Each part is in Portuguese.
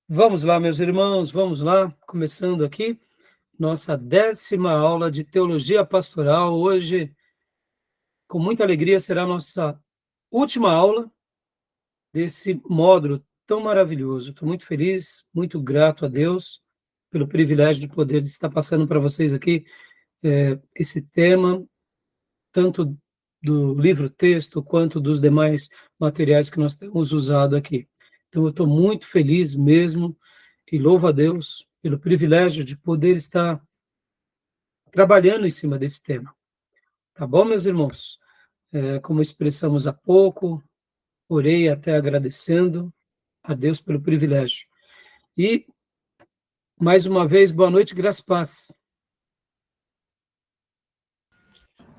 Vamos lá, meus irmãos, vamos lá, começando aqui nossa 10ª aula de Teologia Pastoral. Hoje, com muita alegria, será a nossa última aula desse módulo tão maravilhoso. Estou muito feliz, muito grato a Deus pelo privilégio de poder estar passando para vocês aqui esse tema, tanto do livro-texto quanto dos demais materiais que nós temos usado aqui. Então, eu estou muito feliz mesmo e louvo a Deus pelo privilégio de poder estar trabalhando em cima desse tema. Tá bom, meus irmãos? Como expressamos há pouco, orei até agradecendo a Deus pelo privilégio. E, mais uma vez, boa noite, graça e paz.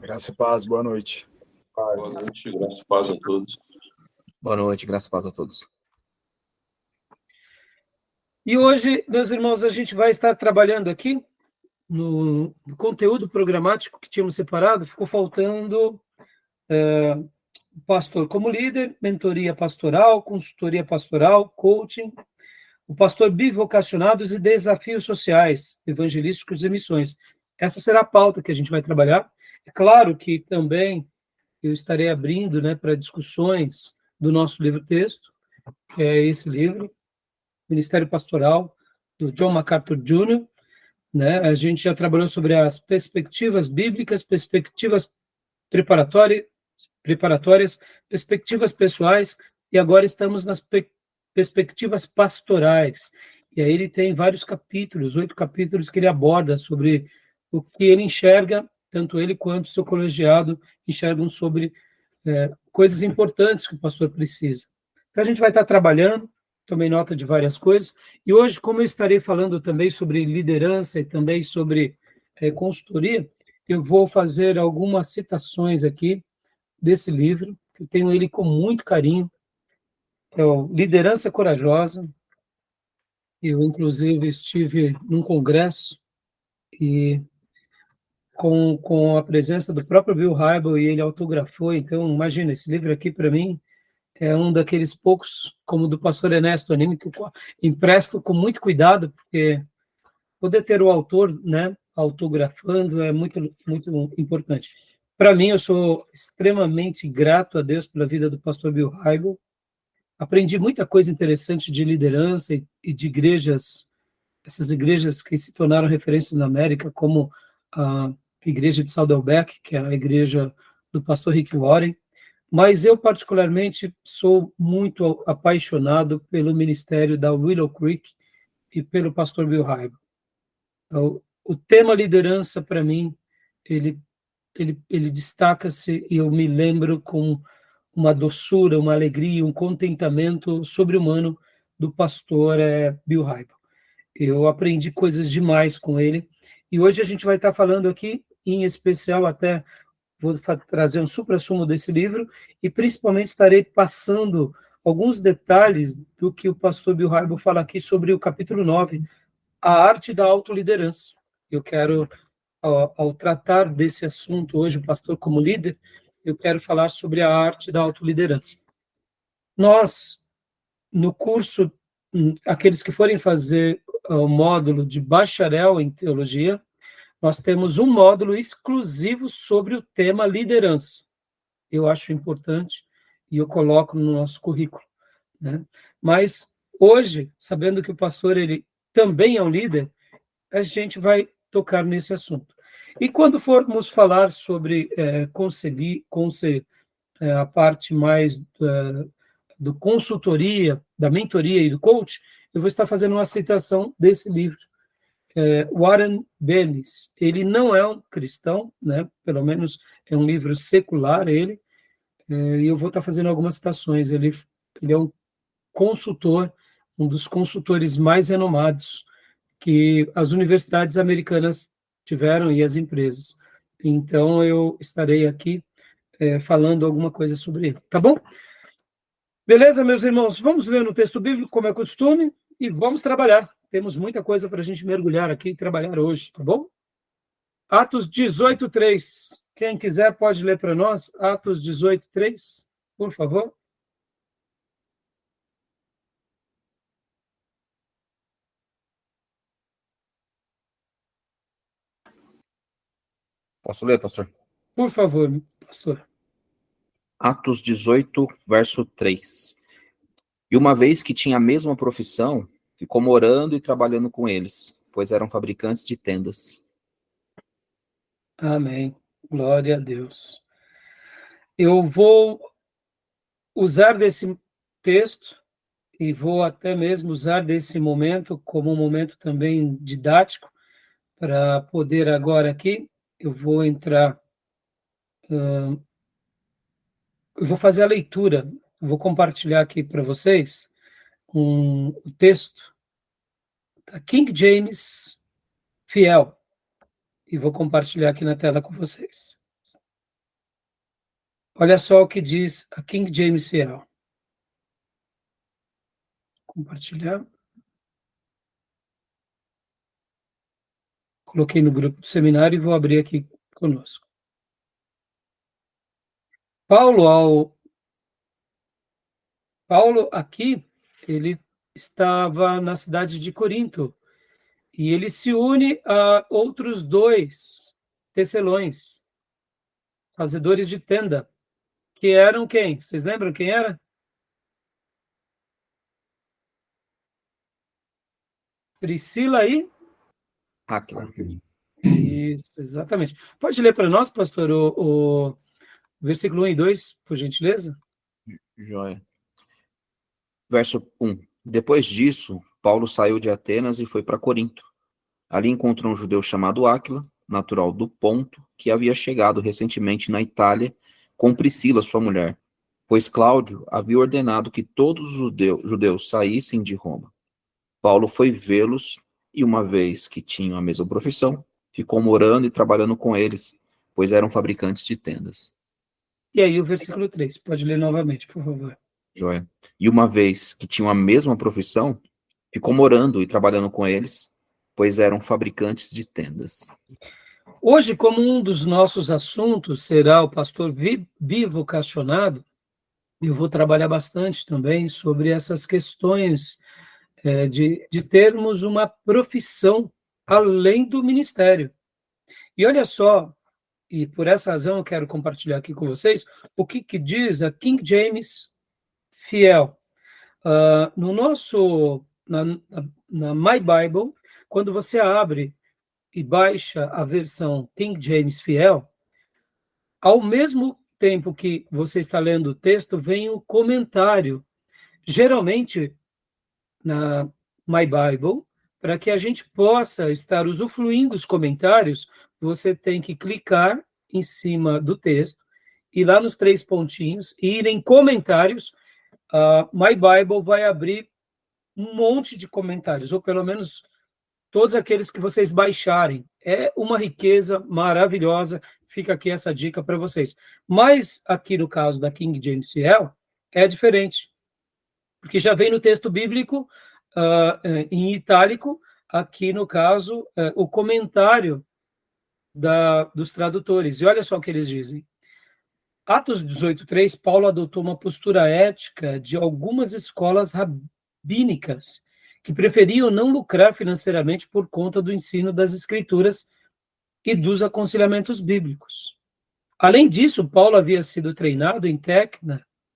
Graça e paz, boa noite. Boa noite, graça e paz a todos. Boa noite, graça e paz a todos. E hoje, meus irmãos, a gente vai estar trabalhando aqui no conteúdo programático que tínhamos separado. Ficou faltando pastor como líder, mentoria pastoral, consultoria pastoral, coaching, o pastor bivocacionados e desafios sociais, evangelísticos e missões. Essa será a pauta que a gente vai trabalhar. É claro que também eu estarei abrindo, para discussões do nosso livro-texto, que é esse livro, Ministério Pastoral, do John MacArthur Jr., A gente já trabalhou sobre as perspectivas bíblicas, perspectivas preparatórias, perspectivas pessoais, e agora estamos nas perspectivas pastorais. E aí ele tem vários capítulos, 8 capítulos que ele aborda sobre o que ele enxerga, tanto ele quanto o seu colegiado enxergam sobre coisas importantes que o pastor precisa. Então a gente vai estar trabalhando, tomei nota de várias coisas, e hoje, como eu estarei falando também sobre liderança e também sobre consultoria, eu vou fazer algumas citações aqui desse livro, que eu tenho ele com muito carinho, é o Liderança Corajosa. Eu, inclusive, estive num congresso e com a presença do próprio Bill Hybels, e ele autografou. Então, imagina, esse livro aqui, para mim, é um daqueles poucos, como do pastor Ernesto Anime, que eu empresto com muito cuidado, porque poder ter o autor, autografando é muito, muito importante. Para mim, eu sou extremamente grato a Deus pela vida do pastor Bill Hybels. Aprendi muita coisa interessante de liderança e de igrejas, essas igrejas que se tornaram referências na América, como a igreja de Saddleback, que é a igreja do pastor Rick Warren. Mas eu, particularmente, sou muito apaixonado pelo ministério da Willow Creek e pelo pastor Bill Hybels. O tema liderança, para mim, ele destaca-se, e eu me lembro com uma doçura, uma alegria, um contentamento sobre-humano do pastor Bill Hybels. Eu aprendi coisas demais com ele, e hoje a gente vai estar falando aqui, em especial, até vou trazer um suprassumo desse livro, e principalmente estarei passando alguns detalhes do que o pastor Bill Hybels fala aqui sobre o capítulo 9, a arte da autoliderança. Eu quero, ao tratar desse assunto hoje, o pastor como líder, eu quero falar sobre a arte da autoliderança. Nós, no curso, aqueles que forem fazer o módulo de bacharel em teologia, nós temos um módulo exclusivo sobre o tema liderança. Eu acho importante e eu coloco no nosso currículo, Mas hoje, sabendo que o pastor ele também é um líder, a gente vai tocar nesse assunto. E quando formos falar sobre a parte mais do consultoria, da mentoria e do coach, eu vou estar fazendo uma citação desse livro. Warren Bennis, ele não é um cristão, pelo menos é um livro secular, e eu vou estar fazendo algumas citações. Ele é um consultor, um dos consultores mais renomados que as universidades americanas tiveram e as empresas. Então, eu estarei aqui falando alguma coisa sobre ele, tá bom? Beleza, meus irmãos? Vamos ler no texto bíblico, como é costume, e vamos trabalhar. Temos muita coisa para a gente mergulhar aqui e trabalhar hoje, tá bom? Atos 18:3. Quem quiser pode ler para nós, Atos 18:3, por favor. Posso ler, pastor? Por favor, pastor. Atos 18, verso 3. E uma vez que tinha a mesma profissão, ficou morando e trabalhando com eles, pois eram fabricantes de tendas. Amém. Glória a Deus. Eu vou usar desse texto e vou até mesmo usar desse momento como um momento também didático para poder agora aqui, eu vou entrar, eu vou fazer a leitura, vou compartilhar aqui para vocês o texto da King James Fiel e vou compartilhar aqui na tela com vocês. Olha só o que diz a King James Fiel. Compartilhar. Coloquei no grupo do seminário e vou abrir aqui conosco. Paulo aqui, ele estava na cidade de Corinto e ele se une a outros 2 tecelões, fazedores de tenda, que eram quem? Vocês lembram quem era? Priscila e? Áquila. Isso, exatamente. Pode ler para nós, pastor, o versículo 1 e 2, por gentileza? Joia. Verso 1. Depois disso, Paulo saiu de Atenas e foi para Corinto. Ali encontrou um judeu chamado Áquila, natural do Ponto, que havia chegado recentemente na Itália com Priscila, sua mulher, pois Cláudio havia ordenado que todos os judeus saíssem de Roma. Paulo foi vê-los e, uma vez que tinham a mesma profissão, ficou morando e trabalhando com eles, pois eram fabricantes de tendas. E aí o versículo 3, pode ler novamente, por favor. Joia. E uma vez que tinham a mesma profissão, ficou morando e trabalhando com eles, pois eram fabricantes de tendas. Hoje, como um dos nossos assuntos será o pastor bivocacionado, eu vou trabalhar bastante também sobre essas questões de termos uma profissão além do ministério. E olha só, e por essa razão eu quero compartilhar aqui com vocês o que diz a King James Fiel. No nosso, na My Bible, quando você abre e baixa a versão King James Fiel, ao mesmo tempo que você está lendo o texto, vem um comentário. Geralmente, na My Bible, para que a gente possa estar usufruindo dos comentários, você tem que clicar em cima do texto, e lá nos 3 pontinhos, e ir em comentários, My Bible vai abrir um monte de comentários, ou pelo menos todos aqueles que vocês baixarem. É uma riqueza maravilhosa, fica aqui essa dica para vocês. Mas aqui no caso da King James Fiel, é diferente, porque já vem no texto bíblico, em itálico, aqui no caso, o comentário dos tradutores. E olha só o que eles dizem. Atos 18:3, Paulo adotou uma postura ética de algumas escolas rabínicas que preferiam não lucrar financeiramente por conta do ensino das escrituras e dos aconselhamentos bíblicos. Além disso, Paulo havia sido treinado em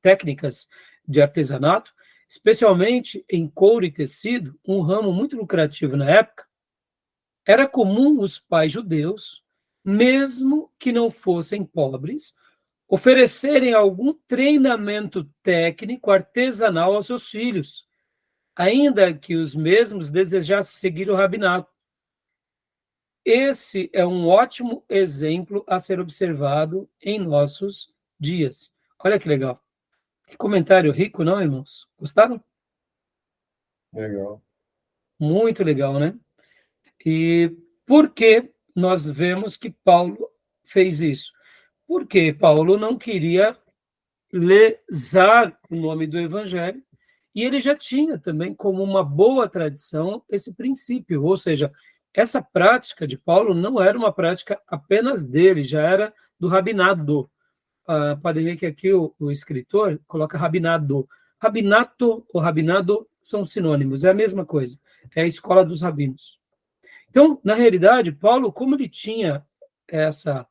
técnicas de artesanato, especialmente em couro e tecido, um ramo muito lucrativo na época. Era comum os pais judeus, mesmo que não fossem pobres, oferecerem algum treinamento técnico artesanal aos seus filhos, ainda que os mesmos desejassem seguir o rabinato. Esse é um ótimo exemplo a ser observado em nossos dias. Olha que legal. Que comentário rico, não, irmãos? Gostaram? Legal. Muito legal, né? E por que nós vemos que Paulo fez isso? Porque Paulo não queria lesar o nome do evangelho, e ele já tinha também como uma boa tradição esse princípio, ou seja, essa prática de Paulo não era uma prática apenas dele, já era do rabinado. Podem ver que aqui o escritor coloca rabinado. Rabinato ou rabinado são sinônimos, é a mesma coisa, é a escola dos rabinos. Então, na realidade, Paulo, como ele tinha essa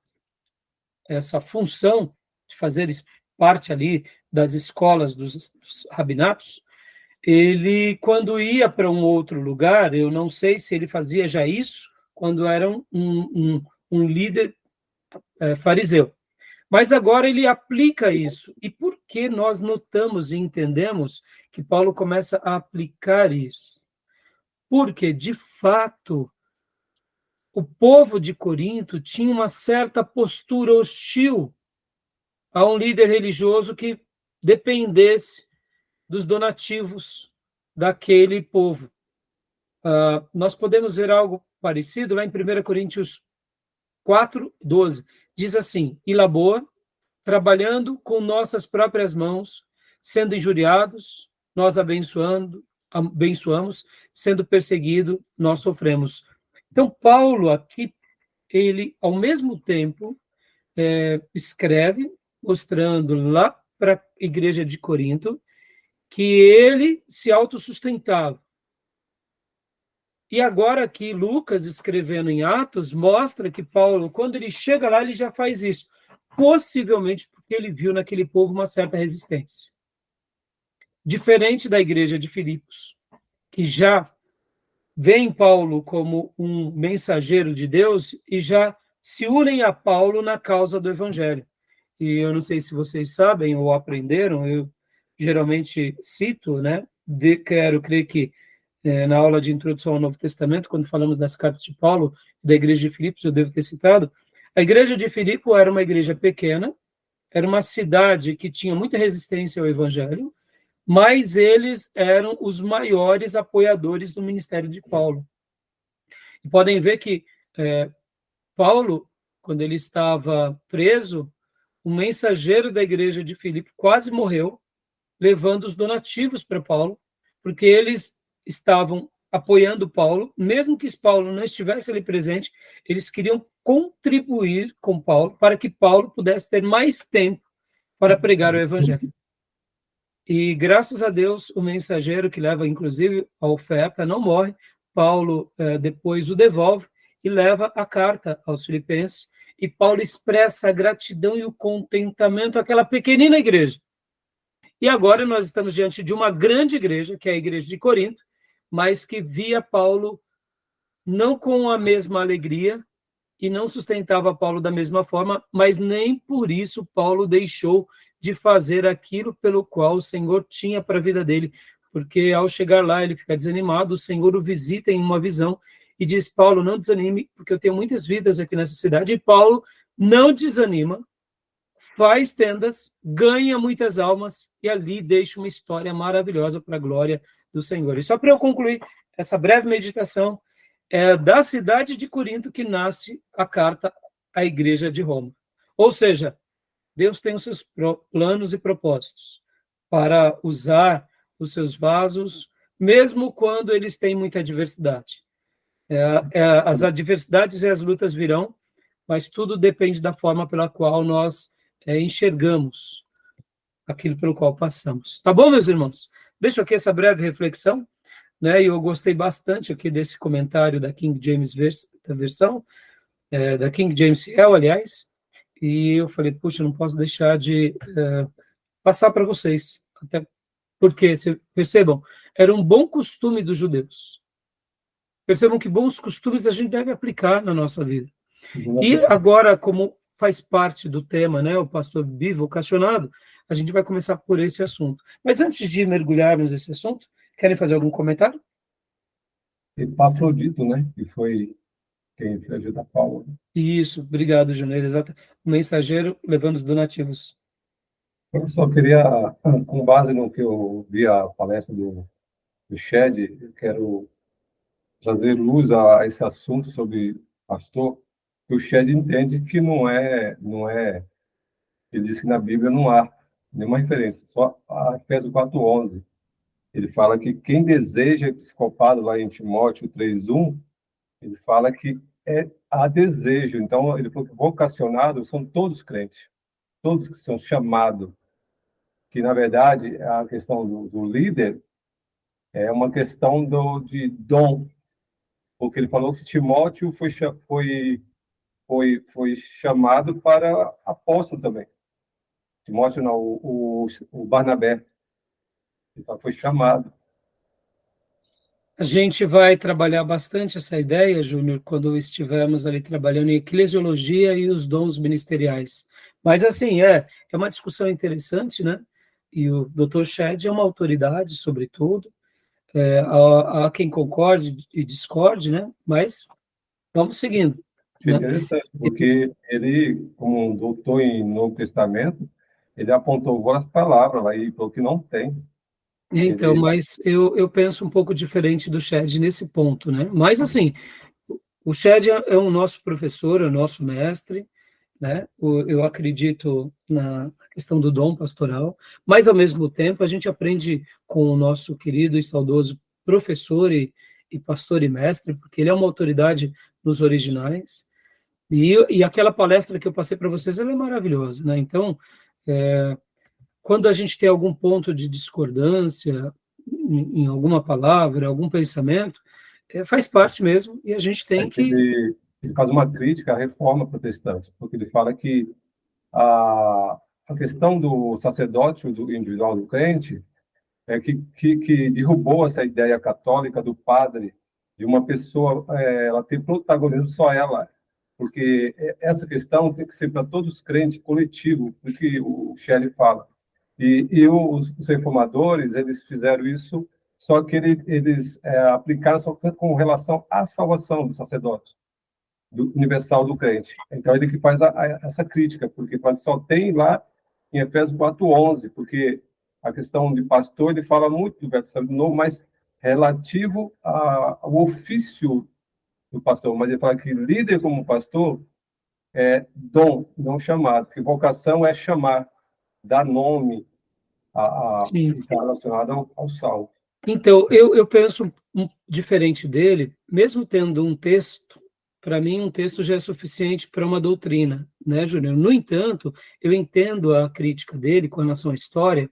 essa função de fazer parte ali das escolas dos rabinatos, ele, quando ia para um outro lugar, eu não sei se ele fazia já isso, quando era um líder fariseu. Mas agora ele aplica isso. E por que nós notamos e entendemos que Paulo começa a aplicar isso? Porque, de fato, o povo de Corinto tinha uma certa postura hostil a um líder religioso que dependesse dos donativos daquele povo. Nós podemos ver algo parecido lá em 1 Coríntios 4:12. Diz assim: e Laboa, trabalhando com nossas próprias mãos, sendo injuriados, nós abençoamos, sendo perseguido, nós sofremos. Então, Paulo aqui, ele, ao mesmo tempo, escreve, mostrando lá para a igreja de Corinto, que ele se autossustentava. E agora aqui, Lucas, escrevendo em Atos, mostra que Paulo, quando ele chega lá, ele já faz isso. Possivelmente porque ele viu naquele povo uma certa resistência. Diferente da igreja de Filipos, que já vê em Paulo como um mensageiro de Deus e já se unem a Paulo na causa do evangelho. E eu não sei se vocês sabem ou aprenderam, eu geralmente cito, né? Quero crer que na aula de introdução ao Novo Testamento, quando falamos das cartas de Paulo, da igreja de Filipos, eu devo ter citado, a igreja de Filipe era uma igreja pequena, era uma cidade que tinha muita resistência ao evangelho, mas eles eram os maiores apoiadores do ministério de Paulo. E podem ver que Paulo, quando ele estava preso, um mensageiro da igreja de Filipe quase morreu, levando os donativos para Paulo, porque eles estavam apoiando Paulo, mesmo que Paulo não estivesse ali presente, eles queriam contribuir com Paulo para que Paulo pudesse ter mais tempo para pregar o evangelho. E graças a Deus, o mensageiro que leva, inclusive, a oferta não morre. Paulo depois o devolve e leva a carta aos filipenses. E Paulo expressa a gratidão e o contentamento àquela pequenina igreja. E agora nós estamos diante de uma grande igreja, que é a igreja de Corinto, mas que via Paulo não com a mesma alegria e não sustentava Paulo da mesma forma, mas nem por isso Paulo deixou de fazer aquilo pelo qual o Senhor tinha para a vida dele, porque ao chegar lá ele fica desanimado, o Senhor o visita em uma visão e diz: Paulo, não desanime, porque eu tenho muitas vidas aqui nessa cidade. E Paulo não desanima, faz tendas, ganha muitas almas e ali deixa uma história maravilhosa para a glória do Senhor. E só para eu concluir essa breve meditação, é da cidade de Corinto que nasce a carta à igreja de Roma. Ou seja, Deus tem os seus planos e propósitos para usar os seus vasos, mesmo quando eles têm muita adversidade. As adversidades e as lutas virão, mas tudo depende da forma pela qual nós enxergamos aquilo pelo qual passamos. Tá bom, meus irmãos? Deixo aqui essa breve reflexão, né? E eu gostei bastante aqui desse comentário da King James versão, da King James Hell, aliás, e eu falei, puxa, não posso deixar de passar para vocês, até porque, percebam, era um bom costume dos judeus. Percebam que bons costumes a gente deve aplicar na nossa vida. E agora, como faz parte do tema, né, o pastor bivocacionado, a gente vai começar por esse assunto. Mas antes de mergulharmos nesse assunto, querem fazer algum comentário? Epafrodito, né? Que foi quem ajuda Paulo. Isso, obrigado, Júnior. Exato. O mensageiro levando os donativos. Eu só queria, com base no que eu vi a palestra do Shed, eu quero trazer luz a esse assunto sobre pastor, que o Shed entende que não é, ele diz que na Bíblia não há nenhuma referência, só a Efésios 4:11. Ele fala que quem deseja episcopado, lá em Timóteo 3:1, ele fala que há desejo. Então, ele falou que vocacionados são todos crentes, todos que são chamados, que, na verdade, a questão do líder é uma questão de dom, porque ele falou que Timóteo foi foi chamado para apóstolo também. Timóteo não, o Barnabé. Então, foi chamado. A gente vai trabalhar bastante essa ideia, Júnior, quando estivermos ali trabalhando em eclesiologia e os dons ministeriais. Mas, assim, é uma discussão interessante, né? E o Dr. Shedd é uma autoridade, sobretudo. Há quem concorde e discorde, né? Mas vamos seguindo. É Né? interessante, porque ele, como um doutor em Novo Testamento, ele apontou várias palavras lá e falou que não tem. Então, Ele, mas eu penso um pouco diferente do Shedd nesse ponto, né? Mas, assim, o Shedd é o nosso professor, é o nosso mestre, né? Eu acredito na questão do dom pastoral, mas, ao mesmo tempo, a gente aprende com o nosso querido e saudoso professor e pastor e mestre, porque ele é uma autoridade nos originais, e aquela palestra que eu passei para vocês, ela é maravilhosa, né? Então, quando a gente tem algum ponto de discordância em alguma palavra, algum pensamento, faz parte mesmo, e a gente tem que... ele faz uma crítica à reforma protestante, porque ele fala que a questão do sacerdócio do individual do crente que derrubou essa ideia católica do padre, de uma pessoa, ela ter protagonismo só ela, porque essa questão tem que ser para todos os crentes, coletivo, por isso que o Shelley fala. E os reformadores, eles fizeram isso, só que eles aplicaram só com relação à salvação do sacerdote, do universal do crente. Então, ele que faz essa crítica, porque só tem lá em Efésios 4:11, porque a questão de pastor, ele fala muito do Velho Testamento Novo, mas relativo ao ofício do pastor. Mas ele fala que líder como pastor é dom, não chamado, porque vocação é chamar, dar nome, está relacionado ao salvo. Então, eu penso diferente dele, mesmo tendo um texto, para mim um texto já é suficiente para uma doutrina, né, Júnior? No entanto, eu entendo a crítica dele com relação à história,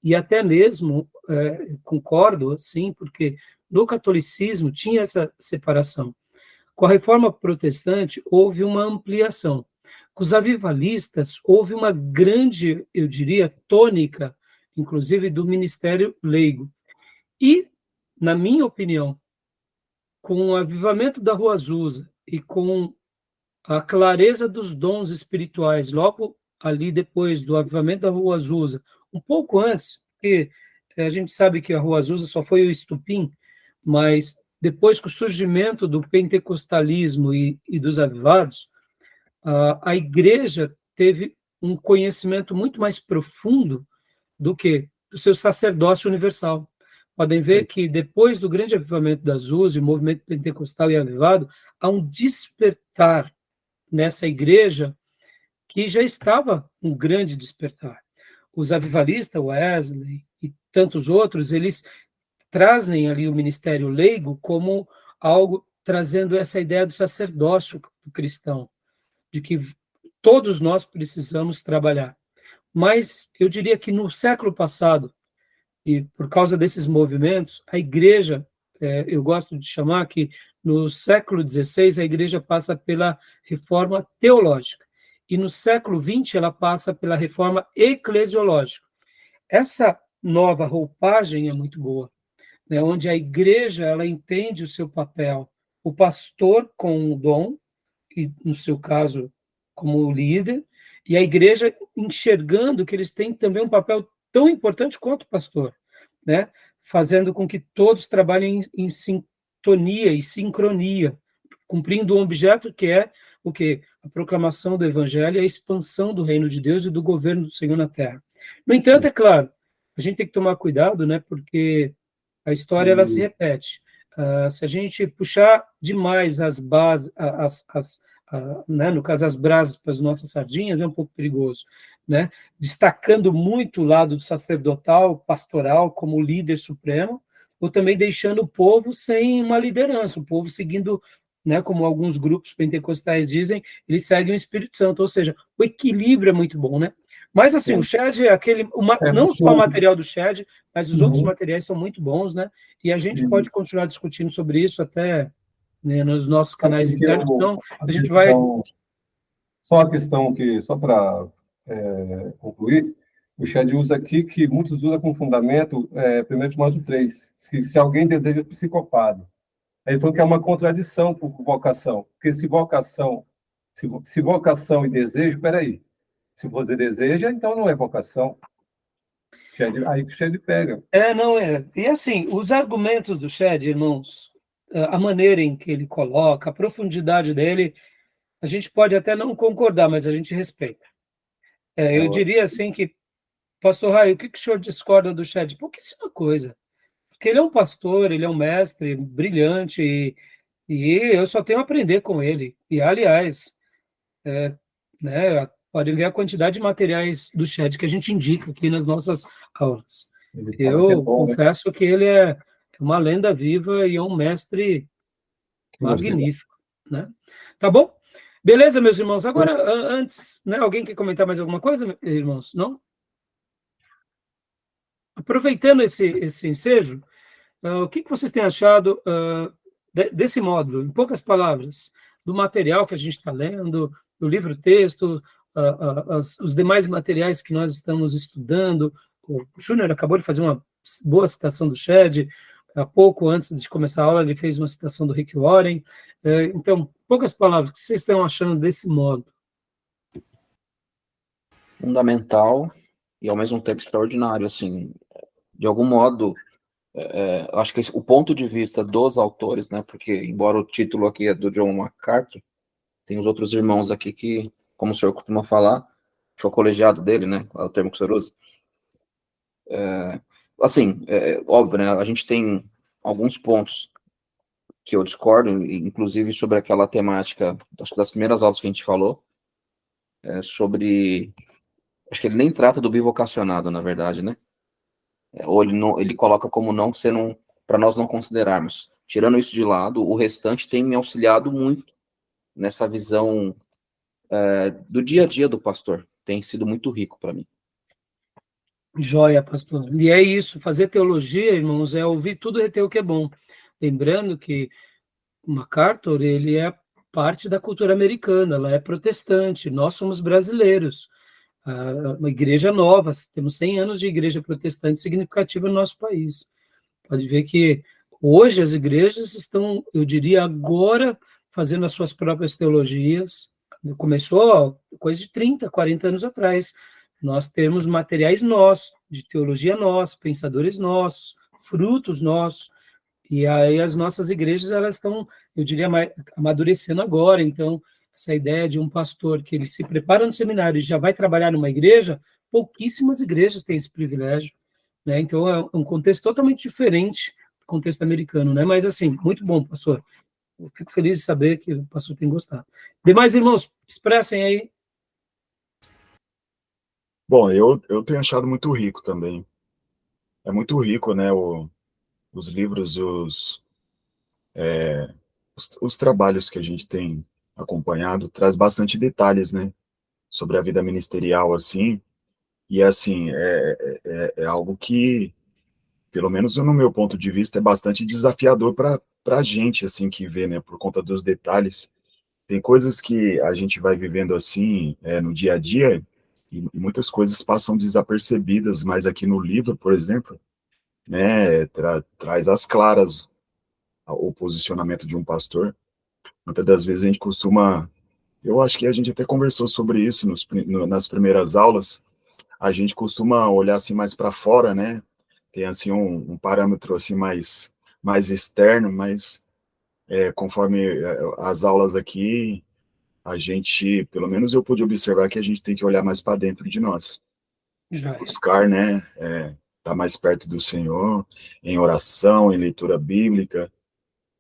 e até mesmo concordo, sim, porque no catolicismo tinha essa separação. Com a reforma protestante, houve uma ampliação. Com os avivalistas, houve uma grande, eu diria, tônica, inclusive do ministério leigo. E, na minha opinião, com o avivamento da Rua Azusa e com a clareza dos dons espirituais, logo ali depois do avivamento da Rua Azusa, um pouco antes, porque a gente sabe que a Rua Azusa só foi o estupim, mas depois com o surgimento do pentecostalismo e dos avivados, a igreja teve um conhecimento muito mais profundo do que do seu sacerdócio universal. Podem ver que depois do grande avivamento das Azusa, o movimento pentecostal e avivado, há um despertar nessa igreja que já estava um grande despertar. Os avivalistas, Wesley e tantos outros, eles trazem ali o ministério leigo como algo trazendo essa ideia do sacerdócio do cristão, de que todos nós precisamos trabalhar. Mas eu diria que no século passado, e por causa desses movimentos, a igreja, eu gosto de chamar que no século XVI a igreja passa pela reforma teológica, e no século XX ela passa pela reforma eclesiológica. Essa nova roupagem é muito boa, né, onde a igreja ela entende o seu papel, o pastor com o dom, e no seu caso como líder, e a igreja enxergando que eles têm também um papel tão importante quanto o pastor, né? Fazendo com que todos trabalhem em sintonia e sincronia, cumprindo um objeto que é o quê? A proclamação do evangelho e a expansão do reino de Deus e do governo do Senhor na terra. No entanto, é claro, a gente tem que tomar cuidado, né? Porque a história ela se repete. Se a gente puxar demais as bases, né, no caso as brasas para as nossas sardinhas, é um pouco perigoso, né? Destacando muito o lado do sacerdotal, pastoral, como líder supremo, ou também deixando o povo sem uma liderança, o povo seguindo, né, como alguns grupos pentecostais dizem, eles seguem o Espírito Santo, ou seja, o equilíbrio é muito bom, né? Mas assim, o Shedd é aquele, não só o material do Shedd, mas os outros materiais são muito bons, né? E a gente pode continuar discutindo sobre isso até, né, nos nossos canais internos, então a gente vai Só a questão que, só para concluir, o Shed usa aqui que muitos usam como fundamento 1 Timóteo 3, que se alguém deseja psicopado. Então, que é uma contradição com vocação, porque se vocação e desejo, peraí, se você deseja, então não é vocação. Aí que o Shed pega. Não é. E assim, os argumentos do Shed, irmãos, a maneira em que ele coloca, a profundidade dele, a gente pode até não concordar, mas a gente respeita. Eu diria assim que, pastor Raio, o que o senhor discorda do Shed? Pouquíssima coisa. Porque ele é um pastor, ele é um mestre brilhante, e eu só tenho a aprender com ele. E, aliás, né, podem ver a quantidade de materiais do Shed que a gente indica aqui nas nossas aulas. Eu confesso que ele é uma lenda viva e é um mestre magnífico, né? Tá bom? Beleza, meus irmãos. Agora, antes, né, alguém quer comentar mais alguma coisa, irmãos? Não? Aproveitando esse ensejo, o que vocês têm achado desse módulo, em poucas palavras, do material que a gente está lendo, do livro-texto, os demais materiais que nós estamos estudando? O Júnior acabou de fazer uma boa citação do Shed, há pouco antes de começar a aula ele fez uma citação do Rick Warren. Então, poucas palavras, o que vocês estão achando desse módulo? Fundamental e ao mesmo tempo extraordinário, assim, de algum modo, eu acho que o ponto de vista dos autores, né, porque embora o título aqui é do John MacArthur, tem os outros irmãos aqui que, como o senhor costuma falar, foi o colegiado dele, né, é o termo que o senhor usa. Assim, óbvio, né, a gente tem alguns pontos que eu discordo, inclusive sobre aquela temática, acho que das primeiras aulas que a gente falou, sobre, acho que ele nem trata do bivocacionado, na verdade, né, ou ele coloca como não sendo, para nós não considerarmos. Tirando isso de lado, o restante tem me auxiliado muito nessa visão do dia a dia do pastor. Tem sido muito rico para mim. Joia, pastor. E é isso, fazer teologia, irmãos, é ouvir tudo e reter o que é bom. Lembrando que MacArthur, ele é parte da cultura americana, ela é protestante, nós somos brasileiros. Uma igreja nova, temos 100 anos de igreja protestante significativa no nosso país. Pode ver que hoje as igrejas estão, eu diria, agora fazendo as suas próprias teologias. Começou coisa de 30, 40 anos atrás. Nós temos materiais nossos, de teologia nossa, pensadores nossos, frutos nossos, e aí as nossas igrejas, elas estão, eu diria, amadurecendo agora. Então, essa ideia de um pastor que ele se prepara no seminário e já vai trabalhar numa igreja, pouquíssimas igrejas têm esse privilégio, né? Então, é um contexto totalmente diferente do contexto americano, né? Mas, assim, muito bom, pastor. Eu fico feliz de saber que o pastor tem gostado. Demais irmãos, expressem aí. Bom, eu tenho achado muito rico também. É muito rico, né, os livros, os trabalhos que a gente tem acompanhado, traz bastante detalhes, né, sobre a vida ministerial, assim, e, assim, é algo que, pelo menos no meu ponto de vista, é bastante desafiador para a gente, assim, que vê, né, por conta dos detalhes. Tem coisas que a gente vai vivendo, assim, no dia a dia, e muitas coisas passam desapercebidas, mas aqui no livro, por exemplo, né, traz às claras o posicionamento de um pastor. Muitas das vezes a gente costuma, eu acho que a gente até conversou sobre isso nas primeiras aulas, a gente costuma olhar assim mais para fora, né, tem assim um parâmetro assim mais externo, mas conforme as aulas aqui, a gente, pelo menos eu pude observar que a gente tem que olhar mais para dentro de nós. Já. Buscar, né, estar mais perto do Senhor, em oração, em leitura bíblica,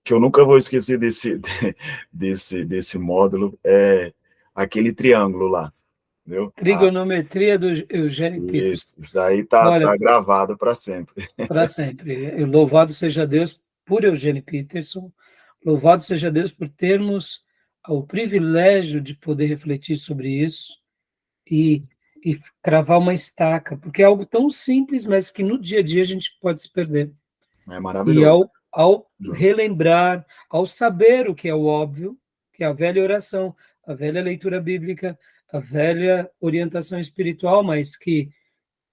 que eu nunca vou esquecer desse módulo, é aquele triângulo lá, entendeu? Trigonometria do Eugênio Peterson. Isso aí tá Olha, gravado para sempre. para sempre. Louvado seja Deus por Eugênio Peterson, louvado seja Deus por termos o privilégio de poder refletir sobre isso e cravar uma estaca, porque é algo tão simples, mas que no dia a dia a gente pode se perder. É E maravilhoso. ao relembrar, ao saber o que é o óbvio, que é a velha oração, a velha leitura bíblica, a velha orientação espiritual, mas que,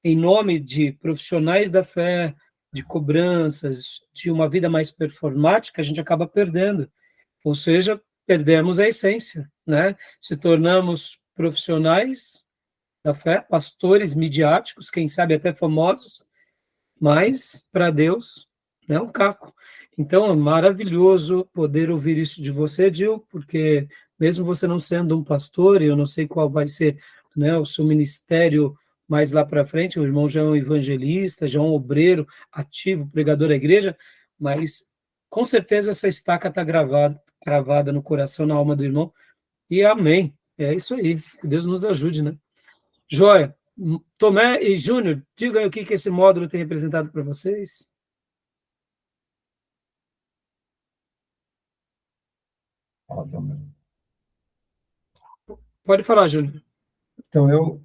em nome de profissionais da fé, de cobranças, de uma vida mais performática, a gente acaba perdendo. Ou seja, perdemos a essência, né? Se tornamos profissionais da fé, pastores midiáticos, quem sabe até famosos, mas para Deus é um caco. Então, é maravilhoso poder ouvir isso de você, Gil, porque mesmo você não sendo um pastor, e eu não sei qual vai ser, né, o seu ministério mais lá para frente, o irmão já é um evangelista, já é um obreiro ativo, pregador da igreja, mas com certeza essa estaca está gravada no coração, na alma do irmão, e amém. É isso aí, que Deus nos ajude, né? Joia. Tomé e Júnior, diga aí o que esse módulo tem representado para vocês. Fala também. Pode falar, Júnior. Então,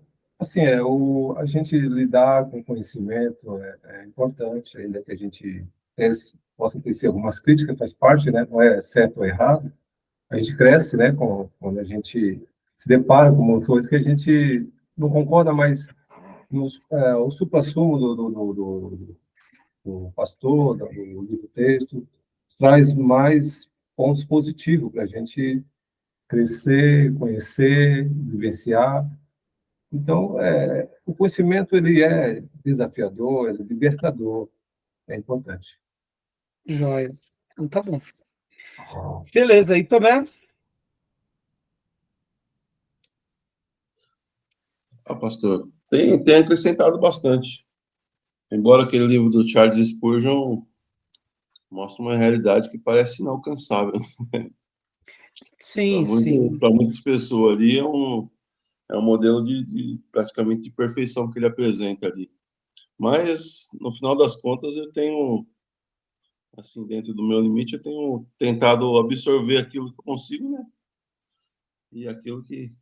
a gente lidar com conhecimento é importante, ainda que a gente possa ter algumas críticas, faz parte, né? Não é certo ou errado. A gente cresce, né? Quando a gente se depara com uma coisa que a gente não concorda, mas o supra-sumo do pastor, do livro texto, traz mais pontos positivos para a gente crescer, conhecer, vivenciar. Então, o conhecimento ele é desafiador, ele é libertador, é importante. Joia. Então tá bom. Beleza, e Tomé? Pastor, tem acrescentado bastante. Embora aquele livro do Charles Spurgeon mostre uma realidade que parece inalcançável. Sim, sim. Para muitas pessoas ali é um modelo praticamente de perfeição que ele apresenta ali. Mas, no final das contas, eu tenho, assim, dentro do meu limite, eu tenho tentado absorver aquilo que eu consigo, né? E aquilo que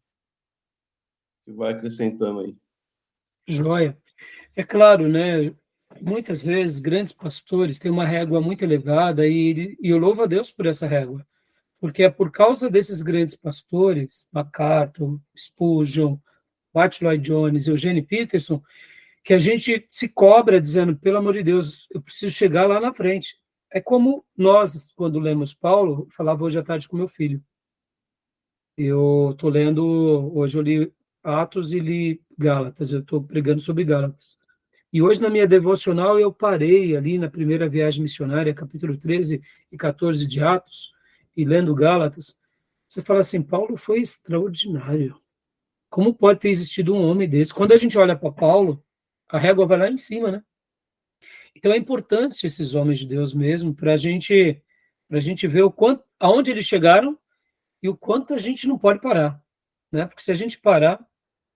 vai acrescentando aí. Joia. É claro, né? Muitas vezes grandes pastores têm uma régua muito elevada e eu louvo a Deus por essa régua, porque é por causa desses grandes pastores, MacArthur, Spurgeon, Martin Lloyd Jones, Eugene Peterson, que a gente se cobra dizendo, pelo amor de Deus, eu preciso chegar lá na frente. É como nós, quando lemos Paulo, falava hoje à tarde com meu filho. Eu estou lendo, hoje eu li Atos e li Gálatas, eu estou pregando sobre Gálatas. E hoje, na minha devocional, eu parei ali na primeira viagem missionária, capítulo 13 e 14 de Atos, e lendo Gálatas, você fala assim, Paulo foi extraordinário. Como pode ter existido um homem desse? Quando a gente olha para Paulo, a régua vai lá em cima, né? Então é importante esses homens de Deus mesmo, para a gente ver o quanto, aonde eles chegaram e o quanto a gente não pode parar, né? Porque se a gente parar,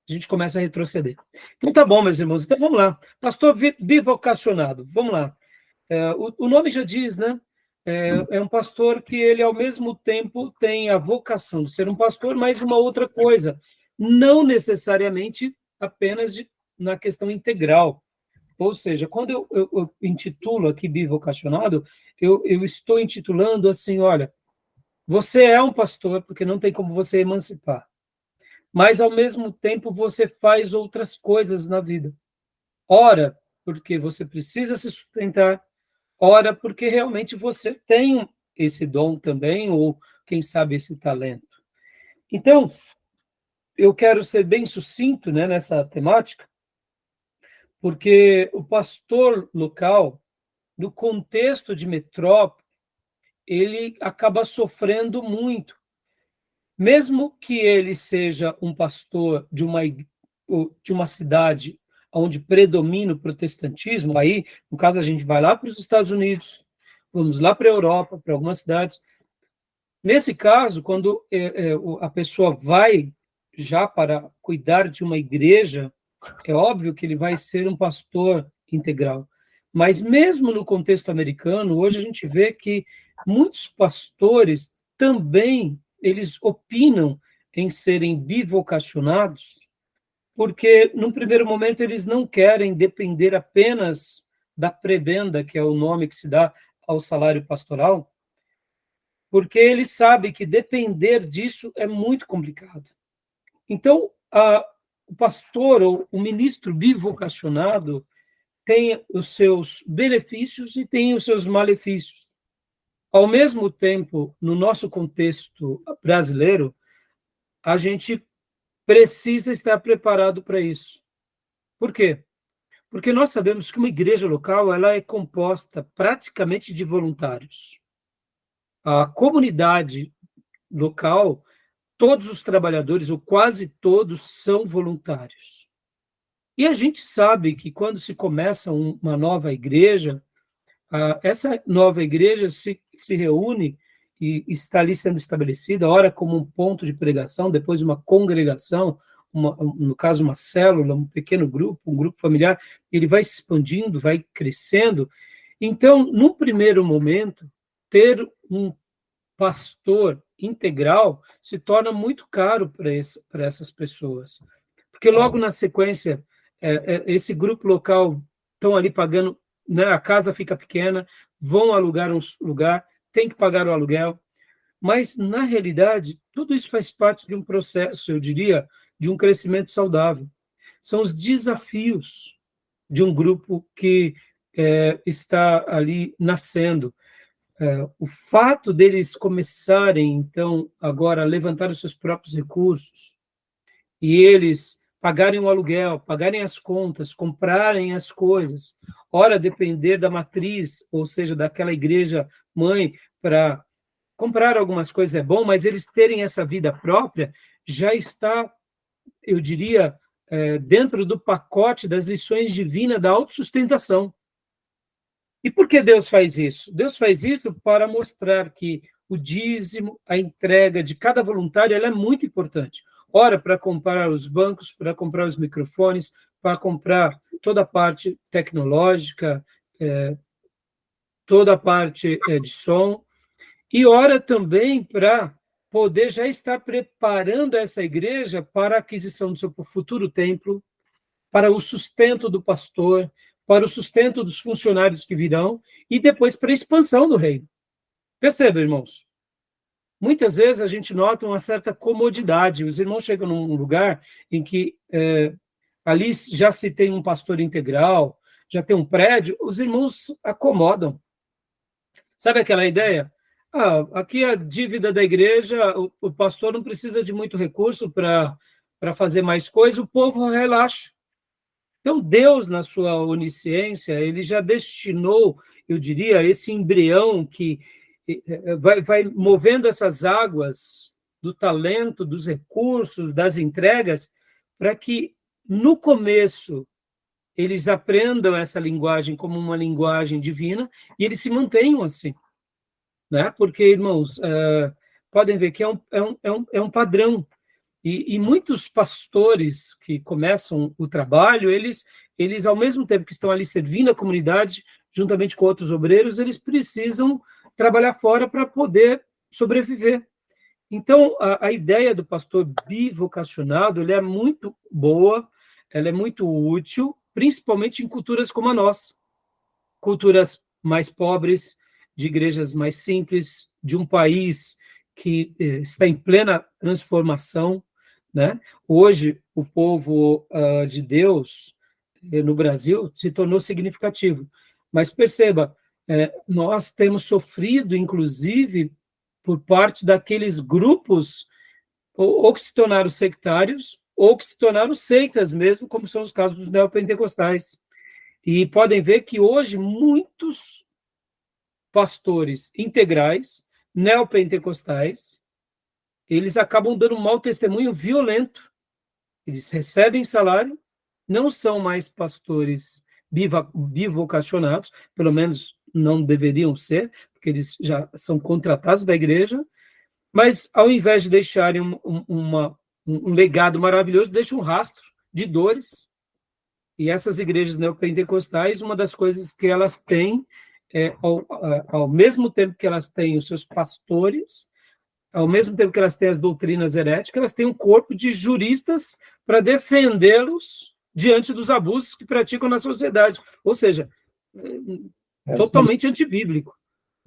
a gente começa a retroceder. Então tá bom, meus irmãos. Então vamos lá. Pastor bivocacionado, vamos lá. O nome já diz, né? É um pastor que ele, ao mesmo tempo, tem a vocação de ser um pastor, mas uma outra coisa. Não necessariamente apenas na questão integral. Ou seja, quando eu intitulo aqui bivocacionado, eu estou intitulando assim, olha, você é um pastor, porque não tem como você emancipar. Mas, ao mesmo tempo, você faz outras coisas na vida. Ora, porque você precisa se sustentar. Ora, porque realmente você tem esse dom também, ou, quem sabe, esse talento. Então, eu quero ser bem sucinto, né, nessa temática, porque o pastor local, no contexto de metrópole, ele acaba sofrendo muito. Mesmo que ele seja um pastor de uma cidade onde predomina o protestantismo, aí, no caso, a gente vai lá para os Estados Unidos, vamos lá para a Europa, para algumas cidades. Nesse caso, quando a pessoa vai já para cuidar de uma igreja, é óbvio que ele vai ser um pastor integral. Mas mesmo no contexto americano, hoje a gente vê que muitos pastores também eles opinam em serem bivocacionados, porque, num primeiro momento, eles não querem depender apenas da prebenda, que é o nome que se dá ao salário pastoral, porque ele sabe que depender disso é muito complicado. Então, o pastor ou o ministro bivocacionado tem os seus benefícios e tem os seus malefícios. Ao mesmo tempo, no nosso contexto brasileiro, a gente precisa estar preparado para isso. Por quê? Porque nós sabemos que uma igreja local ela é composta praticamente de voluntários. A comunidade local, todos os trabalhadores, ou quase todos, são voluntários. E a gente sabe que quando se começa uma nova igreja, essa nova igreja se reúne e está ali sendo estabelecida, ora como um ponto de pregação, depois uma congregação, no caso uma célula, um pequeno grupo, um grupo familiar, ele vai se expandindo, vai crescendo. Então, num primeiro momento, ter um pastor integral se torna muito caro para essas pessoas. Porque logo na sequência, esse grupo local estão ali pagando, né, a casa fica pequena, vão alugar um lugar, tem que pagar o aluguel, mas, na realidade, tudo isso faz parte de um processo, eu diria, de um crescimento saudável. São os desafios de um grupo que está ali nascendo. O fato deles começarem, então, agora a levantar os seus próprios recursos e eles pagarem o aluguel, pagarem as contas, comprarem as coisas, ora depender da matriz, ou seja, daquela igreja mãe, para comprar algumas coisas é bom, mas eles terem essa vida própria já está, eu diria, dentro do pacote das lições divinas da autossustentação. E por que Deus faz isso? Deus faz isso para mostrar que o dízimo, a entrega de cada voluntário, ela é muito importante. Ora, para comprar os bancos, para comprar os microfones, para comprar toda a parte tecnológica, toda a parte de som, e ora também para poder já estar preparando essa igreja para a aquisição do seu futuro templo, para o sustento do pastor, para o sustento dos funcionários que virão, e depois para a expansão do reino. Perceba, irmãos, muitas vezes a gente nota uma certa comodidade. Os irmãos chegam num lugar em que ali já se tem um pastor integral, já tem um prédio, os irmãos acomodam. Sabe aquela ideia? Aqui a dívida da igreja, o pastor não precisa de muito recurso para fazer mais coisa, o povo relaxa. Então, Deus, na sua onisciência, ele já destinou, eu diria, esse embrião que vai movendo essas águas do talento, dos recursos, das entregas, para que, no começo, eles aprendam essa linguagem como uma linguagem divina e eles se mantenham assim. Né? Porque, irmãos, podem ver que é um padrão. E muitos pastores que começam o trabalho, eles, ao mesmo tempo que estão ali servindo a comunidade, juntamente com outros obreiros, eles precisam trabalhar fora para poder sobreviver. Então, a ideia do pastor bivocacionado, ele é muito boa, ela é muito útil, principalmente em culturas como a nossa. Culturas mais pobres, de igrejas mais simples, de um país que está em plena transformação, né? Hoje, o povo de Deus no Brasil se tornou significativo. Mas perceba, nós temos sofrido, inclusive, por parte daqueles grupos ou que se tornaram sectários ou que se tornaram seitas mesmo, como são os casos dos neopentecostais. E podem ver que hoje muitos pastores integrais, neopentecostais, eles acabam dando um mau testemunho violento. Eles recebem salário, não são mais pastores bivocacionados, pelo menos não deveriam ser, porque eles já são contratados da igreja, mas ao invés de deixarem um legado maravilhoso, deixam um rastro de dores. E essas igrejas neopentecostais, uma das coisas que elas têm, ao mesmo tempo que elas têm os seus pastores, ao mesmo tempo que elas têm as doutrinas heréticas, elas têm um corpo de juristas para defendê-los diante dos abusos que praticam na sociedade. Ou seja, totalmente antibíblico.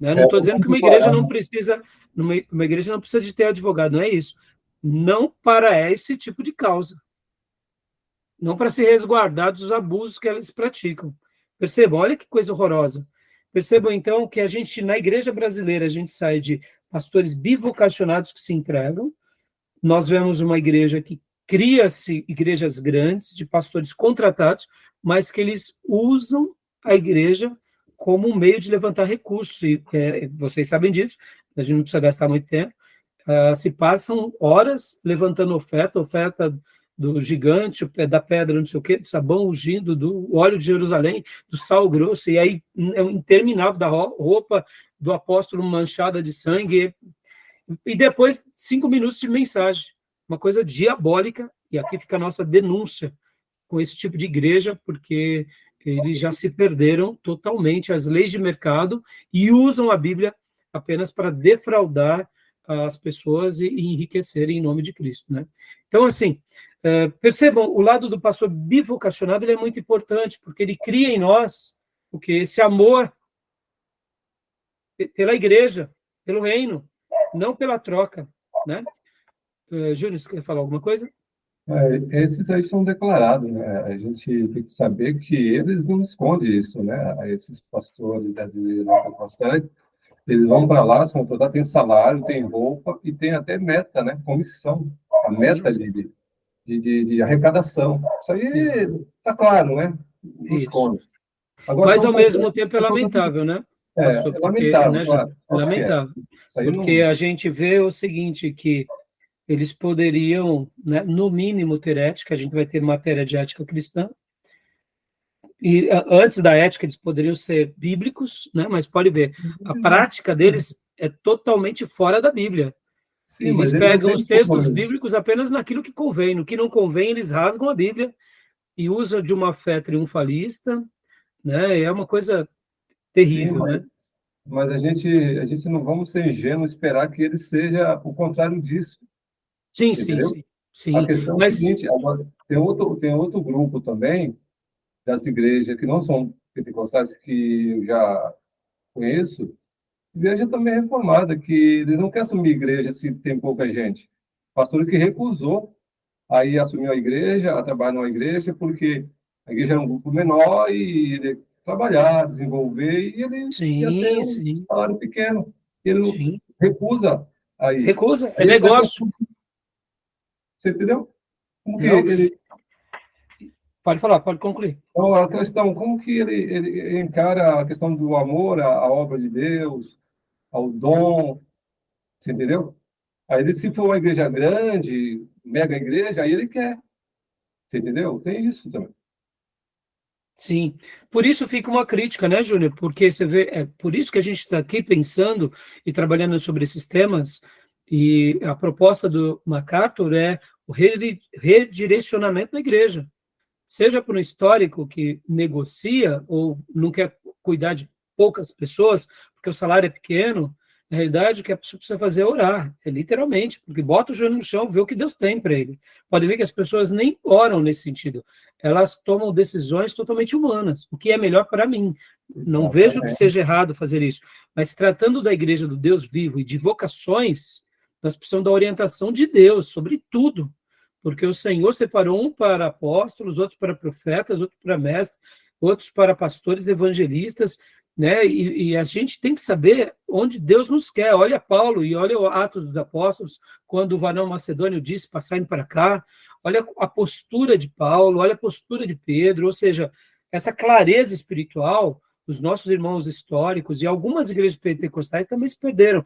né? Não estou dizendo que uma igreja não precisa, uma igreja não precisa de ter advogado, não é isso. Não para esse tipo de causa. Não para se resguardar dos abusos que eles praticam. Percebam, olha que coisa horrorosa. Percebam, então, que a gente, na igreja brasileira, a gente sai de pastores bivocacionados que se entregam. Nós vemos uma igreja que cria-se igrejas grandes, de pastores contratados, mas que eles usam a igreja como um meio de levantar recursos. E vocês sabem disso, a gente não precisa gastar muito tempo. Se passam horas levantando oferta do gigante, da pedra, não sei o quê, do sabão ungido, do óleo de Jerusalém, do sal grosso, e aí é um interminável da roupa do apóstolo manchada de sangue, e depois 5 minutos de mensagem, uma coisa diabólica, e aqui fica a nossa denúncia com esse tipo de igreja, porque eles já se perderam totalmente as leis de mercado e usam a Bíblia apenas para defraudar as pessoas e enriquecerem em nome de Cristo, né? Então, assim, percebam, o lado do pastor bivocacionado ele é muito importante, porque ele cria em nós esse amor pela igreja, pelo reino, não pela troca, né? Júnior, você quer falar alguma coisa? Esses aí são declarados, né? A gente tem que saber que eles não escondem isso, né? Esses pastores das igrejas pentecostais, eles vão para lá, são todos, tem salário, tem roupa e tem até meta, né? Comissão, a meta Sim. de arrecadação. Isso aí está claro, né? Não esconde. Agora, mas, ao mesmo tempo, é lamentável, né? Pastor, é lamentável, né, claro. é lamentável. Porque a gente vê o seguinte, que eles poderiam, né, no mínimo, ter ética, a gente vai ter matéria de ética cristã, e antes da ética eles poderiam ser bíblicos, né, mas pode ver, a prática deles é totalmente fora da Bíblia. Sim, eles pegam os textos bíblicos apenas naquilo que convém, no que não convém eles rasgam a Bíblia e usam de uma fé triunfalista, né, é uma coisa terrível, sim, né? Mas a gente não vamos ser ingênuos esperar que ele seja o contrário disso. Sim, entendeu? sim. A questão mas... é a seguinte, agora, tem outro grupo também das igrejas que não são pentecostais, que eu já conheço, igreja também reformada, que eles não querem assumir igreja se tem pouca gente. Pastor que recusou aí assumiu a igreja, a trabalhar numa igreja, porque a igreja era um grupo menor e ele trabalhar, desenvolver, e ele ia ter um salário pequeno. Ele recusa aí. Recusa, é aí negócio. Você entendeu? Como que ele... Pode falar, pode concluir. Então, a questão, como que ele encara a questão do amor à obra de Deus, ao dom, você entendeu? Aí, ele, se for uma igreja grande, mega igreja, aí ele quer. Você entendeu? Tem isso também. Sim, por isso fica uma crítica, né, Júnior? Porque você vê, é por isso que a gente está aqui pensando e trabalhando sobre esses temas, e a proposta do MacArthur é o redirecionamento da igreja. Seja por um histórico que negocia ou não quer cuidar de poucas pessoas, porque o salário é pequeno, na realidade, o que a pessoa precisa fazer é orar, literalmente, porque bota o joelho no chão, vê o que Deus tem para ele. Pode ver que as pessoas nem oram nesse sentido, elas tomam decisões totalmente humanas, o que é melhor para mim. Não vejo que seja errado fazer isso, mas tratando da igreja do Deus vivo e de vocações, nós precisamos da orientação de Deus sobre tudo, porque o Senhor separou um para apóstolos, outros para profetas, outros para mestres, outros para pastores evangelistas, né? E a gente tem que saber onde Deus nos quer. Olha Paulo e olha o Atos dos Apóstolos, quando o varão macedônio disse para sair para cá, olha a postura de Paulo, olha a postura de Pedro, ou seja, essa clareza espiritual, os nossos irmãos históricos e algumas igrejas pentecostais também se perderam.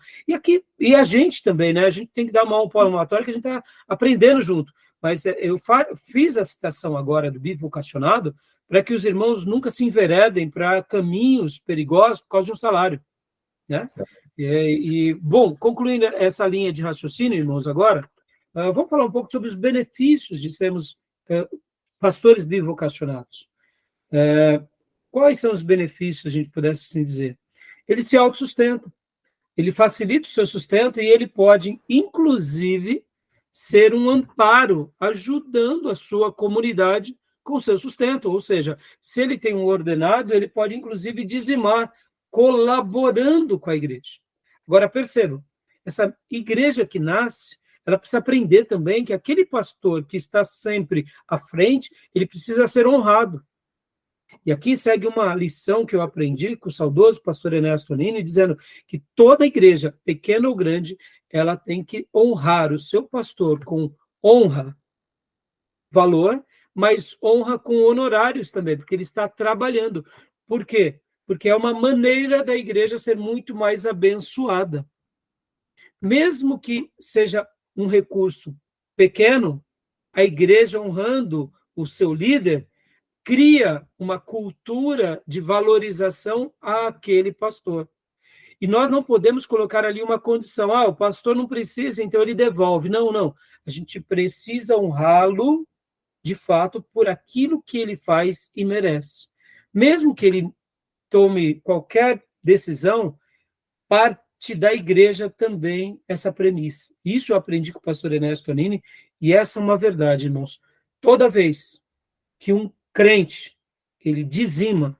E a gente também, né? A gente tem que dar uma palmatória que a gente está aprendendo junto. Mas eu fiz a citação agora do bivocacionado para que os irmãos nunca se enveredem para caminhos perigosos por causa de um salário, né? Bom, concluindo essa linha de raciocínio, irmãos, agora, vamos falar um pouco sobre os benefícios de sermos pastores bivocacionados. Quais são os benefícios, a gente pudesse assim dizer? Ele se autossustenta, ele facilita o seu sustento e ele pode, inclusive, ser um amparo, ajudando a sua comunidade com o seu sustento. Ou seja, se ele tem um ordenado, ele pode, inclusive, dizimar colaborando com a igreja. Agora, percebam, essa igreja que nasce, ela precisa aprender também que aquele pastor que está sempre à frente, ele precisa ser honrado. E aqui segue uma lição que eu aprendi com o saudoso pastor Ernesto Nini, dizendo que toda igreja, pequena ou grande, ela tem que honrar o seu pastor com honra, valor, mas honra com honorários também, porque ele está trabalhando. Por quê? Porque é uma maneira da igreja ser muito mais abençoada. Mesmo que seja um recurso pequeno, a igreja honrando o seu líder cria uma cultura de valorização àquele pastor. E nós não podemos colocar ali uma condição, o pastor não precisa, então ele devolve. Não, não. A gente precisa honrá-lo, de fato, por aquilo que ele faz e merece. Mesmo que ele tome qualquer decisão, parte da igreja também essa premissa. Isso eu aprendi com o pastor Ernesto Nini, e essa é uma verdade, irmãos. Toda vez que um crente, ele dizima,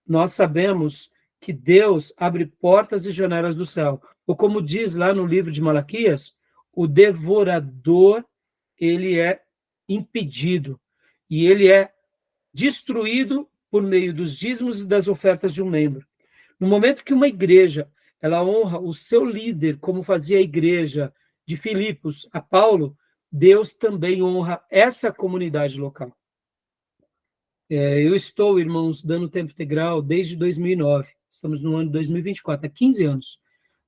nós sabemos que Deus abre portas e janelas do céu. Ou como diz lá no livro de Malaquias, o devorador, ele é impedido, e ele é destruído por meio dos dízimos e das ofertas de um membro. No momento que uma igreja, ela honra o seu líder, como fazia a igreja de Filipos a Paulo, Deus também honra essa comunidade local. Eu estou, irmãos, dando tempo integral desde 2009. Estamos no ano de 2024, há 15 anos.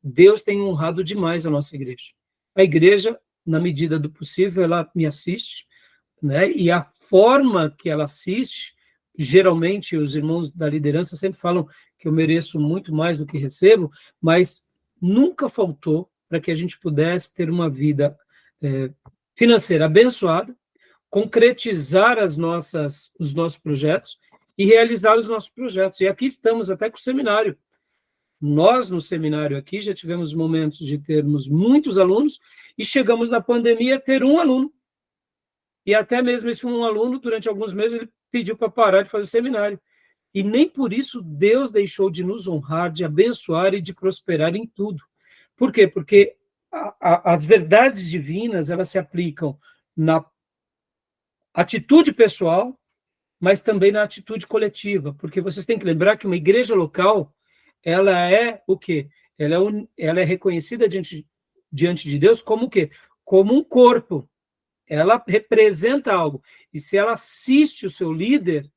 Deus tem honrado demais a nossa igreja. A igreja, na medida do possível, ela me assiste, né? E a forma que ela assiste, geralmente os irmãos da liderança sempre falam que eu mereço muito mais do que recebo, mas nunca faltou para que a gente pudesse ter uma vida financeira abençoada, concretizar os nossos projetos e realizar os nossos projetos. E aqui estamos até com o seminário. Nós, no seminário aqui, já tivemos momentos de termos muitos alunos e chegamos na pandemia a ter um aluno. E até mesmo esse um aluno, durante alguns meses, ele pediu para parar de fazer seminário. E nem por isso Deus deixou de nos honrar, de abençoar e de prosperar em tudo. Por quê? Porque as verdades divinas, elas se aplicam na atitude pessoal, mas também na atitude coletiva, porque vocês têm que lembrar que uma igreja local, ela é o quê? Ela é reconhecida diante de Deus como o quê? Como um corpo. Ela representa algo. E se ela assiste o seu líder,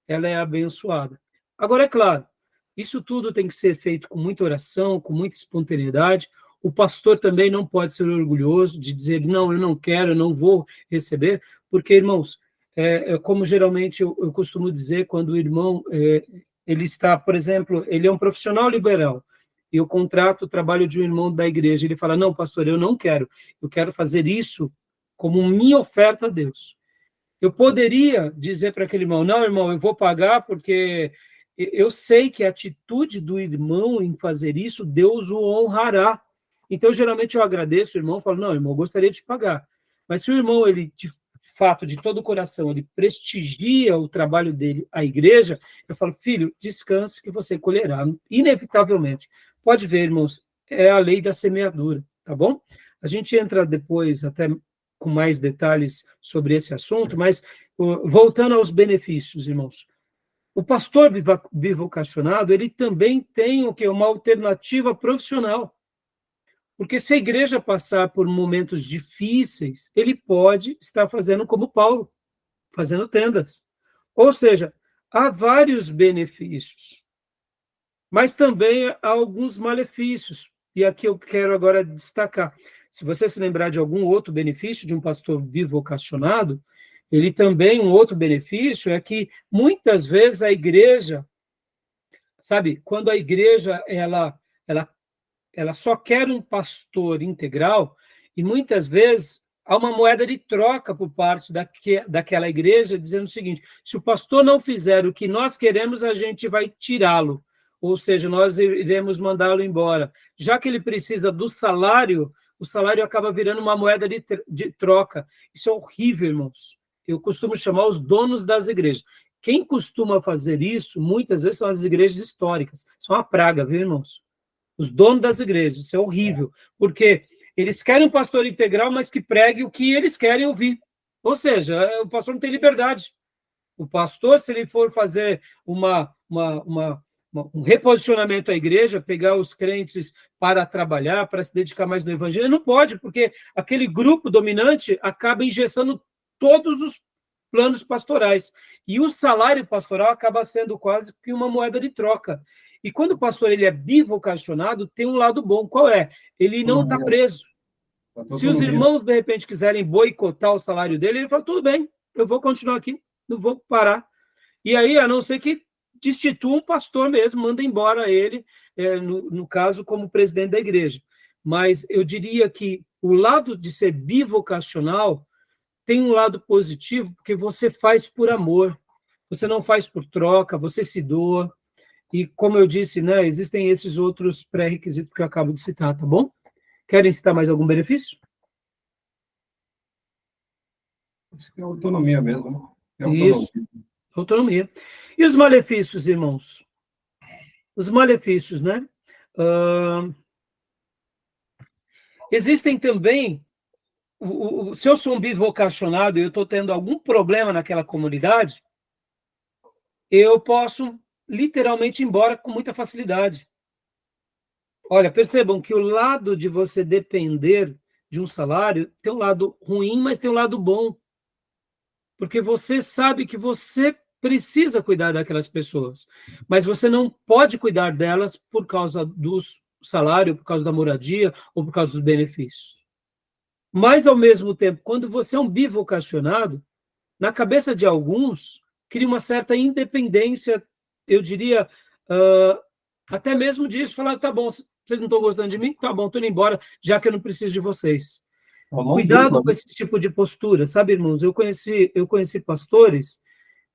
ela é abençoada. Agora, é claro, isso tudo tem que ser feito com muita oração, com muita espontaneidade. O pastor também não pode ser orgulhoso de dizer, não, eu não quero, eu não vou receber, porque, irmãos, como geralmente eu costumo dizer, quando o irmão, ele está, por exemplo, ele é um profissional liberal, e eu contrato o trabalho de um irmão da igreja, ele fala, não, pastor, eu não quero, eu quero fazer isso como minha oferta a Deus. Eu poderia dizer para aquele irmão, não, irmão, eu vou pagar porque eu sei que a atitude do irmão em fazer isso, Deus o honrará. Então, geralmente, eu agradeço o irmão, falo, não, irmão, eu gostaria de pagar. Mas se o irmão, ele, de fato, de todo o coração, ele prestigia o trabalho dele, a igreja, eu falo, filho, descanse que você colherá, inevitavelmente. Pode ver, irmãos, é a lei da semeadura, tá bom? A gente entra depois até com mais detalhes sobre esse assunto, mas voltando aos benefícios, irmãos. O pastor bivocacionado, ele também tem o quê? Uma alternativa profissional. Porque se a igreja passar por momentos difíceis, ele pode estar fazendo como Paulo, fazendo tendas. Ou seja, há vários benefícios, mas também há alguns malefícios. E aqui eu quero agora destacar. Se você se lembrar de algum outro benefício de um pastor bivocacionado, ele também, um outro benefício é que muitas vezes a igreja, sabe, quando a igreja ela só quer um pastor integral, e muitas vezes há uma moeda de troca por parte daquela igreja, dizendo o seguinte, se o pastor não fizer o que nós queremos, a gente vai tirá-lo, ou seja, nós iremos mandá-lo embora. Já que ele precisa do salário, o salário acaba virando uma moeda de troca. Isso é horrível, irmãos. Eu costumo chamar os donos das igrejas. Quem costuma fazer isso, muitas vezes, são as igrejas históricas. São uma praga, viu, irmãos? Os donos das igrejas. Isso é horrível, porque eles querem um pastor integral, mas que pregue o que eles querem ouvir. Ou seja, o pastor não tem liberdade. O pastor, se ele for fazer um reposicionamento à igreja, pegar os crentes para trabalhar, para se dedicar mais no evangelho, ele não pode, porque aquele grupo dominante acaba engessando todos os planos pastorais. E o salário pastoral acaba sendo quase que uma moeda de troca. E quando o pastor ele é bivocacionado, tem um lado bom. Qual é? Ele não está preso. Se os irmãos, de repente, quiserem boicotar o salário dele, ele fala, tudo bem, eu vou continuar aqui, não vou parar. E aí, a não ser que destitua um pastor mesmo, manda embora ele, no caso, como presidente da igreja. Mas eu diria que o lado de ser bivocacional tem um lado positivo, porque você faz por amor, você não faz por troca, você se doa. E, como eu disse, né, existem esses outros pré-requisitos que eu acabo de citar, tá bom? Querem citar mais algum benefício? Acho que é autonomia mesmo, né? É autonomia. Isso, autonomia. E os malefícios, irmãos? Os malefícios, né? Existem também, se eu sou um bivocacionado e eu estou tendo algum problema naquela comunidade, eu posso literalmente ir embora com muita facilidade. Olha, percebam que o lado de você depender de um salário tem um lado ruim, mas tem um lado bom. Porque você sabe que você precisa cuidar daquelas pessoas, mas você não pode cuidar delas por causa do salário, por causa da moradia ou por causa dos benefícios. Mas, ao mesmo tempo, quando você é um bivocacionado, na cabeça de alguns, cria uma certa independência, eu diria, até mesmo disso, falar, tá bom, vocês não estão gostando de mim? Tá bom, estou indo embora, já que eu não preciso de vocês. Cuidado com esse tipo de postura, sabe, irmãos? Eu conheci pastores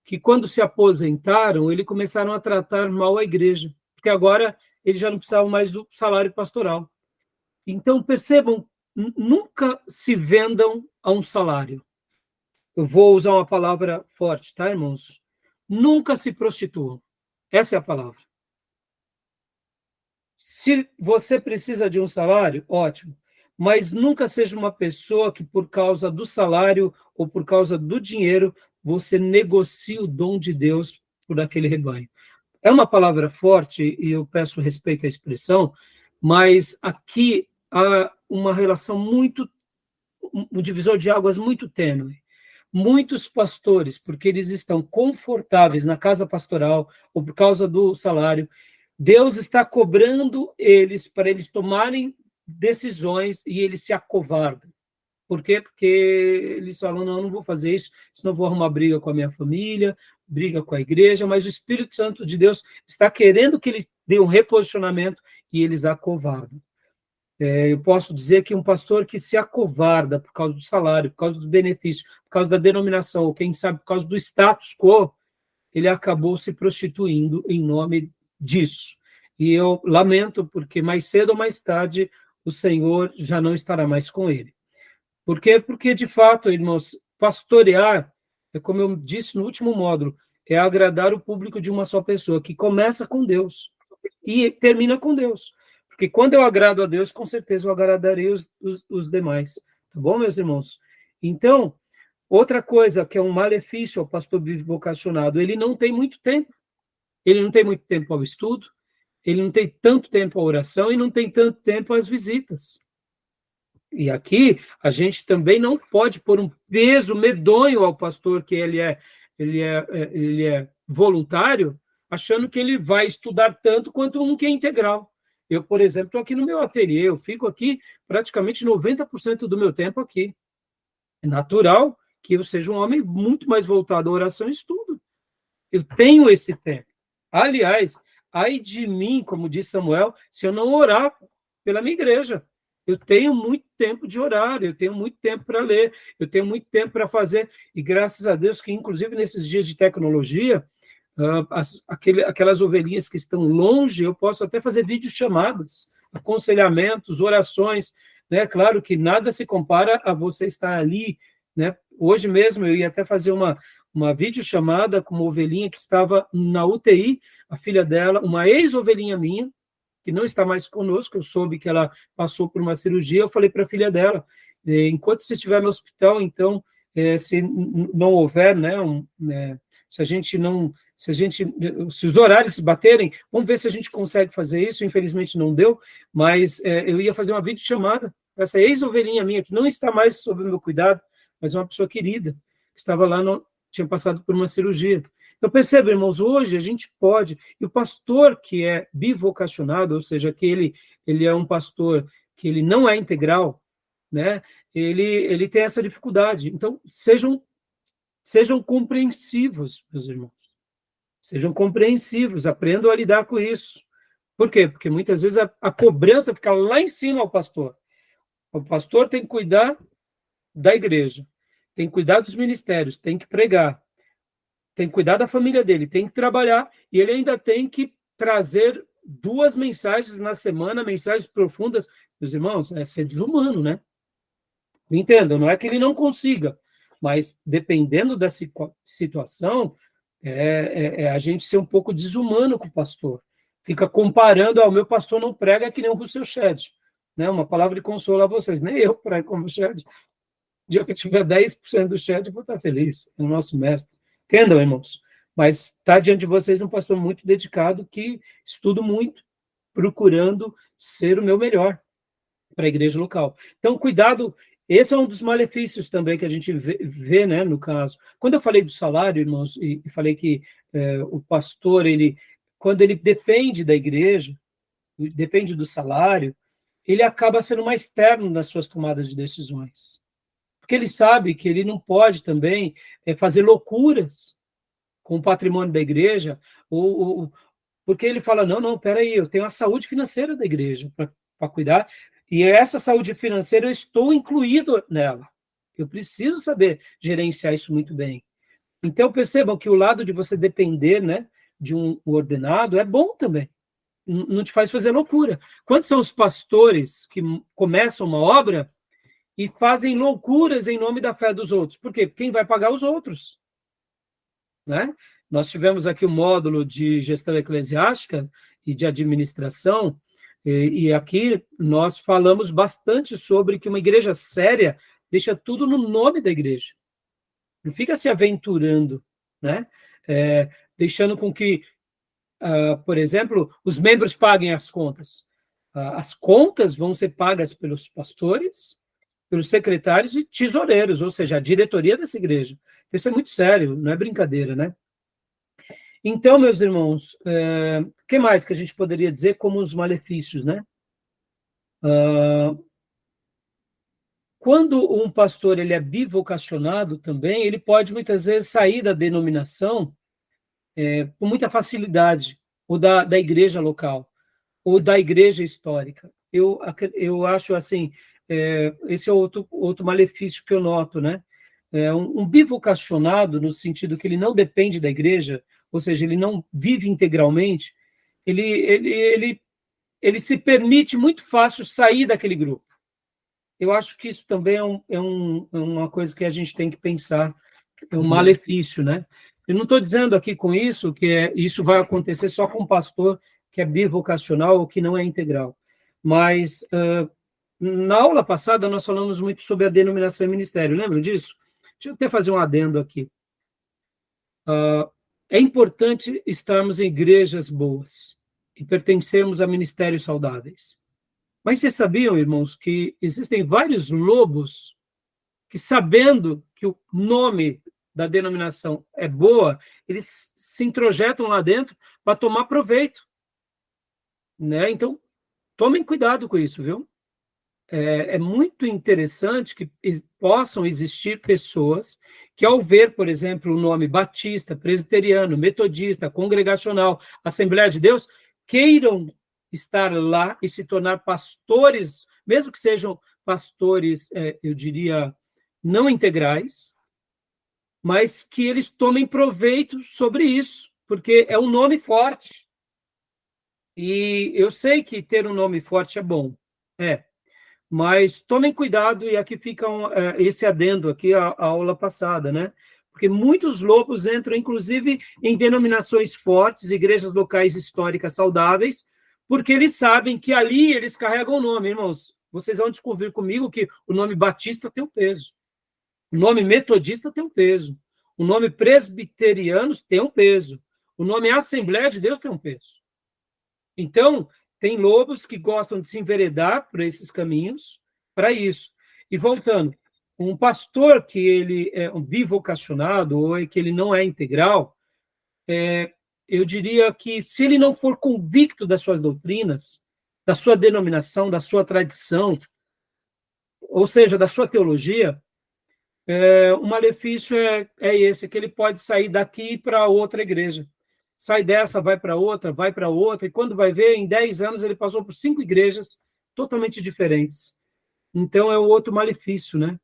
que, quando se aposentaram, eles começaram a tratar mal a igreja, porque agora eles já não precisavam mais do salário pastoral. Então, percebam, nunca se vendam a um salário. Eu vou usar uma palavra forte, tá, irmãos? Nunca se prostituam. Essa é a palavra. Se você precisa de um salário, ótimo. Mas nunca seja uma pessoa que, por causa do salário ou por causa do dinheiro, você negocie o dom de Deus por aquele rebanho. É uma palavra forte, e eu peço respeito à expressão, mas aqui há uma relação um divisor de águas muito tênue. Muitos pastores, porque eles estão confortáveis na casa pastoral ou por causa do salário, Deus está cobrando eles para eles tomarem decisões e eles se acovardam. Por quê? Porque eles falam, não vou fazer isso, senão vou arrumar briga com a minha família, briga com a igreja, mas o Espírito Santo de Deus está querendo que eles dêem um reposicionamento e eles acovardam. Eu posso dizer que um pastor que se acovarda por causa do salário, por causa do benefício, por causa da denominação, ou quem sabe por causa do status quo, ele acabou se prostituindo em nome disso. E eu lamento, porque mais cedo ou mais tarde o Senhor já não estará mais com ele. Por quê? Porque, de fato, irmãos, pastorear, como eu disse no último módulo, é agradar o público de uma só pessoa, que começa com Deus e termina com Deus. Porque quando eu agrado a Deus, com certeza eu agradarei os demais. Tá bom, meus irmãos? Então, outra coisa que é um malefício ao pastor bivocacionado, ele não tem muito tempo. Ele não tem muito tempo ao estudo, ele não tem tanto tempo à oração e não tem tanto tempo às visitas. E aqui a gente também não pode pôr um peso medonho ao pastor que ele é voluntário, achando que ele vai estudar tanto quanto um que é integral. Eu, por exemplo, estou aqui no meu ateliê, eu fico aqui praticamente 90% do meu tempo aqui. É natural que eu seja um homem muito mais voltado à oração e estudo. Eu tenho esse tempo. Aliás, ai de mim, como disse Samuel, se eu não orar pela minha igreja. Eu tenho muito tempo de orar, eu tenho muito tempo para ler, eu tenho muito tempo para fazer, e graças a Deus que, inclusive, nesses dias de tecnologia, aquelas ovelhinhas que estão longe, eu posso até fazer videochamadas, aconselhamentos, orações, né? Claro que nada se compara a você estar ali, né? Hoje mesmo eu ia até fazer uma videochamada com uma ovelhinha que estava na UTI, a filha dela, uma ex-ovelhinha minha, que não está mais conosco, eu soube que ela passou por uma cirurgia, eu falei para a filha dela, enquanto você estiver no hospital, então, se não houver, né, se os horários se baterem, vamos ver se a gente consegue fazer isso, infelizmente não deu, mas eu ia fazer uma videochamada, essa ex-ovelhinha minha, que não está mais sob o meu cuidado, mas é uma pessoa querida, que estava lá, tinha passado por uma cirurgia. Então, perceba, irmãos, hoje a gente pode, e o pastor que é bivocacionado, ou seja, que ele é um pastor que ele não é integral, né, ele tem essa dificuldade. Então, sejam compreensivos, meus irmãos. Sejam compreensivos, aprendam a lidar com isso. Por quê? Porque muitas vezes a cobrança fica lá em cima ao pastor. O pastor tem que cuidar da igreja, tem que cuidar dos ministérios, tem que pregar, tem que cuidar da família dele, tem que trabalhar, e ele ainda tem que trazer 2 mensagens na semana, mensagens profundas. Meus irmãos, é ser desumano, né? Entendam, não é que ele não consiga, mas dependendo da situação, a gente ser um pouco desumano com o pastor. Fica comparando, o meu pastor não prega que nem o seu Shed, né? Uma palavra de consolo a vocês, nem eu prego como o Shed. O dia que eu tiver 10% do Shed, eu vou estar feliz, é o nosso mestre. Entendam, irmãos? Mas está diante de vocês um pastor muito dedicado, que estuda muito, procurando ser o meu melhor para a igreja local. Então, cuidado, esse é um dos malefícios também que a gente vê, né, no caso. Quando eu falei do salário, irmãos, e falei que o pastor, quando ele depende da igreja, depende do salário, ele acaba sendo mais terno nas suas tomadas de decisões. Porque ele sabe que ele não pode também fazer loucuras com o patrimônio da igreja, porque ele fala, não, peraí, eu tenho a saúde financeira da igreja para cuidar, e essa saúde financeira eu estou incluído nela. Eu preciso saber gerenciar isso muito bem. Então, percebam que o lado de você depender, né, de um ordenado é bom também. Não te faz fazer loucura. Quantos são os pastores que começam uma obra e fazem loucuras em nome da fé dos outros? Por quê? Quem vai pagar os outros? Né? Nós tivemos aqui o módulo de gestão eclesiástica e de administração, e aqui nós falamos bastante sobre que uma igreja séria deixa tudo no nome da igreja. Não fica se aventurando, né? Deixando com que, por exemplo, os membros paguem as contas. As contas vão ser pagas pelos pastores, pelos secretários e tesoureiros, ou seja, a diretoria dessa igreja. Isso é muito sério, não é brincadeira, né? Então, meus irmãos, o que mais que a gente poderia dizer como os malefícios, né? Quando um pastor ele é bivocacionado também, ele pode muitas vezes sair da denominação com muita facilidade, ou da igreja local, ou da igreja histórica. Eu acho assim, esse é outro malefício que eu noto, né? Um bivocacionado, no sentido que ele não depende da igreja, ou seja, ele não vive integralmente, ele se permite muito fácil sair daquele grupo. Eu acho que isso também é uma coisa que a gente tem que pensar, é um malefício, né? Eu não estou dizendo aqui com isso que isso vai acontecer só com um pastor que é bivocacional ou que não é integral. Mas, na aula passada, nós falamos muito sobre a denominação e ministério, lembra disso? Deixa eu até fazer um adendo aqui. É importante estarmos em igrejas boas e pertencermos a ministérios saudáveis. Mas vocês sabiam, irmãos, que existem vários lobos que, sabendo que o nome da denominação é boa, eles se introjetam lá dentro para tomar proveito, né? Então, tomem cuidado com isso, viu? É muito interessante que possam existir pessoas que, ao ver, por exemplo, o nome batista, presbiteriano, metodista, congregacional, Assembleia de Deus, queiram estar lá e se tornar pastores, mesmo que sejam pastores, eu diria, não integrais, mas que eles tomem proveito sobre isso, porque é um nome forte. E eu sei que ter um nome forte é bom, mas tomem cuidado, e aqui fica esse adendo aqui à aula passada, né? Porque muitos lobos entram, inclusive, em denominações fortes, igrejas locais históricas saudáveis, porque eles sabem que ali eles carregam o nome. Irmãos, vocês vão descobrir comigo que o nome Batista tem um peso. O nome Metodista tem um peso. O nome Presbiterianos tem um peso. O nome Assembleia de Deus tem um peso. Então, tem lobos que gostam de se enveredar por esses caminhos para isso. E voltando, um pastor que ele é um bivocacionado ou que ele não é integral, eu diria que se ele não for convicto das suas doutrinas, da sua denominação, da sua tradição, ou seja, da sua teologia, o malefício é esse, que ele pode sair daqui para outra igreja. Sai dessa, vai para outra, e quando vai ver, em 10 anos ele passou por 5 igrejas totalmente diferentes. Então é o outro malefício, né?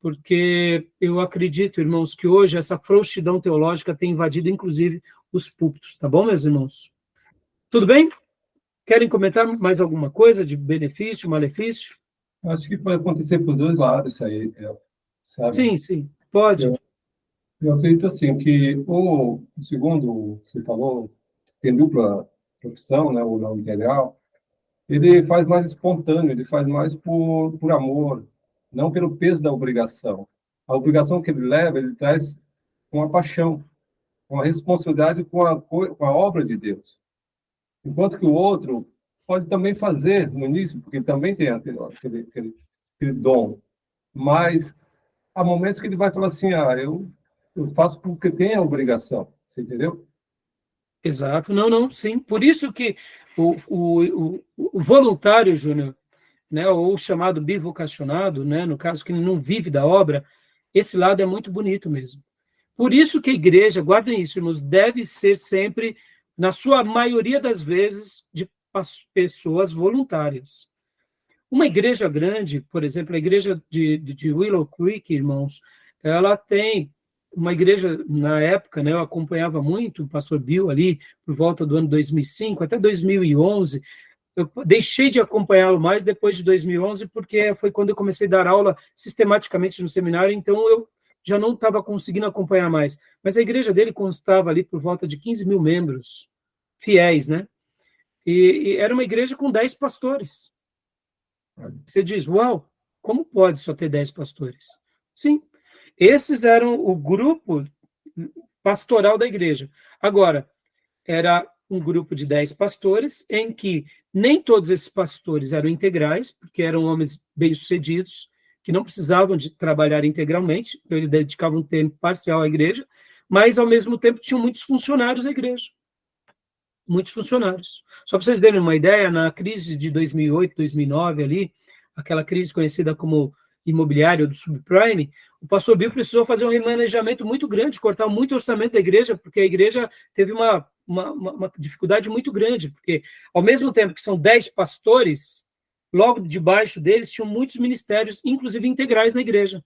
Porque eu acredito, irmãos, que hoje essa frouxidão teológica tem invadido, inclusive, os púlpitos, tá bom, meus irmãos? Tudo bem? Querem comentar mais alguma coisa de benefício, malefício? Acho que pode acontecer por dois lados isso aí, sabe? Sim, pode. Eu acredito assim que o segundo que você falou, tem dupla profissão, né, o não integral, ele faz mais espontâneo, ele faz mais por amor, não pelo peso da obrigação. A obrigação que ele leva, ele traz com a paixão, com a responsabilidade com a obra de Deus. Enquanto que o outro pode também fazer no início, porque ele também tem aquele dom, mas há momentos que ele vai falar assim, eu faço porque tenho a obrigação, você entendeu? Exato, não, sim. Por isso que o voluntário, Júnior, né, ou o chamado bivocacionado, né, no caso que ele não vive da obra, esse lado é muito bonito mesmo. Por isso que a igreja, guardem isso, irmãos, deve ser sempre, na sua maioria das vezes, de pessoas voluntárias. Uma igreja grande, por exemplo, a igreja de Willow Creek, irmãos, ela tem uma igreja, na época, né, eu acompanhava muito o pastor Bill ali, por volta do ano 2005 até 2011, eu deixei de acompanhá-lo mais depois de 2011, porque foi quando eu comecei a dar aula sistematicamente no seminário, então eu já não estava conseguindo acompanhar mais. Mas a igreja dele constava ali por volta de 15 mil membros, fiéis, né? E era uma igreja com 10 pastores. Você diz, uau, como pode só ter 10 pastores? Sim, esses eram o grupo pastoral da igreja. Agora, era um grupo de 10 pastores, em que nem todos esses pastores eram integrais, porque eram homens bem-sucedidos, que não precisavam de trabalhar integralmente, então eles dedicavam um tempo parcial à igreja, mas, ao mesmo tempo, tinham muitos funcionários da igreja. Muitos funcionários. Só para vocês terem uma ideia, na crise de 2008, 2009, ali, aquela crise conhecida como imobiliária do subprime, o pastor Bill precisou fazer um remanejamento muito grande, cortar muito orçamento da igreja, porque a igreja teve uma dificuldade muito grande, porque, ao mesmo tempo que são 10 pastores, logo debaixo deles tinham muitos ministérios, inclusive integrais na igreja.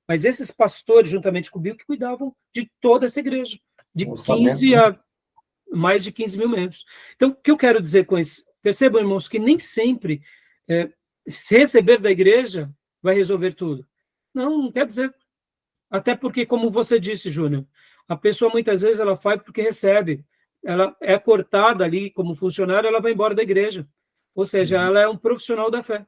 Mas esses pastores, juntamente com o Bill, que cuidavam de toda essa igreja, de 15 a mais de 15 mil membros. Então, o que eu quero dizer com isso? Percebam, irmãos, que nem sempre se receber da igreja vai resolver tudo. Não quer dizer. Até porque, como você disse, Júnior, a pessoa muitas vezes ela faz porque recebe. Ela é cortada ali como funcionária, ela vai embora da igreja. Ou seja, ela é um profissional da fé.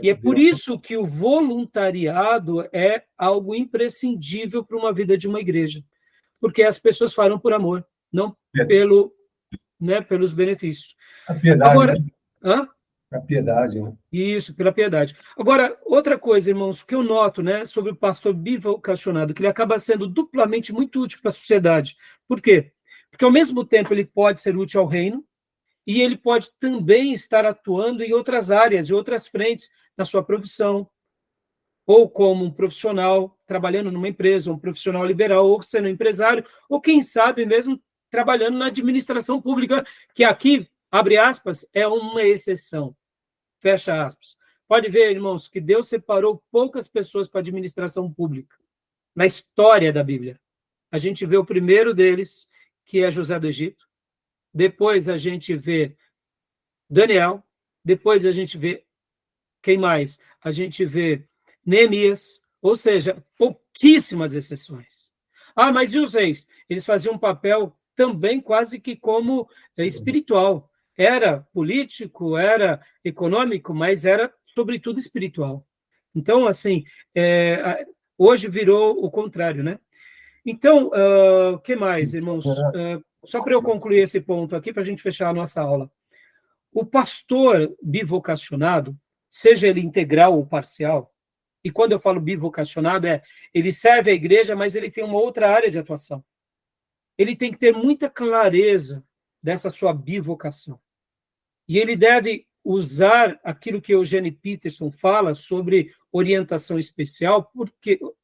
E é por isso que o voluntariado é algo imprescindível para uma vida de uma igreja. Porque as pessoas farão por amor, não pelos benefícios. A piedade. Agora, a piedade, né? Isso, pela piedade. Agora, outra coisa, irmãos, que eu noto, né, sobre o pastor bivocacionado, que ele acaba sendo duplamente muito útil para a sociedade. Por quê? Porque, ao mesmo tempo, ele pode ser útil ao reino e ele pode também estar atuando em outras áreas, em outras frentes, na sua profissão, ou como um profissional trabalhando numa empresa, um profissional liberal, ou sendo empresário, ou quem sabe mesmo trabalhando na administração pública, que aqui, abre aspas, é uma exceção. Fecha aspas. Pode ver, irmãos, que Deus separou poucas pessoas para a administração pública. Na história da Bíblia. A gente vê o primeiro deles, que é José do Egito. Depois a gente vê Daniel. Depois a gente vê quem mais? A gente vê Neemias. Ou seja, pouquíssimas exceções. Ah, mas e os reis? Eles faziam um papel também quase que como espiritual. Era político, era econômico, mas era, sobretudo, espiritual. Então, assim, hoje virou o contrário, né? Então, o que mais, irmãos? Só para eu concluir esse ponto aqui, para a gente fechar a nossa aula. O pastor bivocacionado, seja ele integral ou parcial, e quando eu falo bivocacionado, ele serve a igreja, mas ele tem uma outra área de atuação. Ele tem que ter muita clareza dessa sua bivocação. E ele deve usar aquilo que Eugene Peterson fala sobre orientação especial,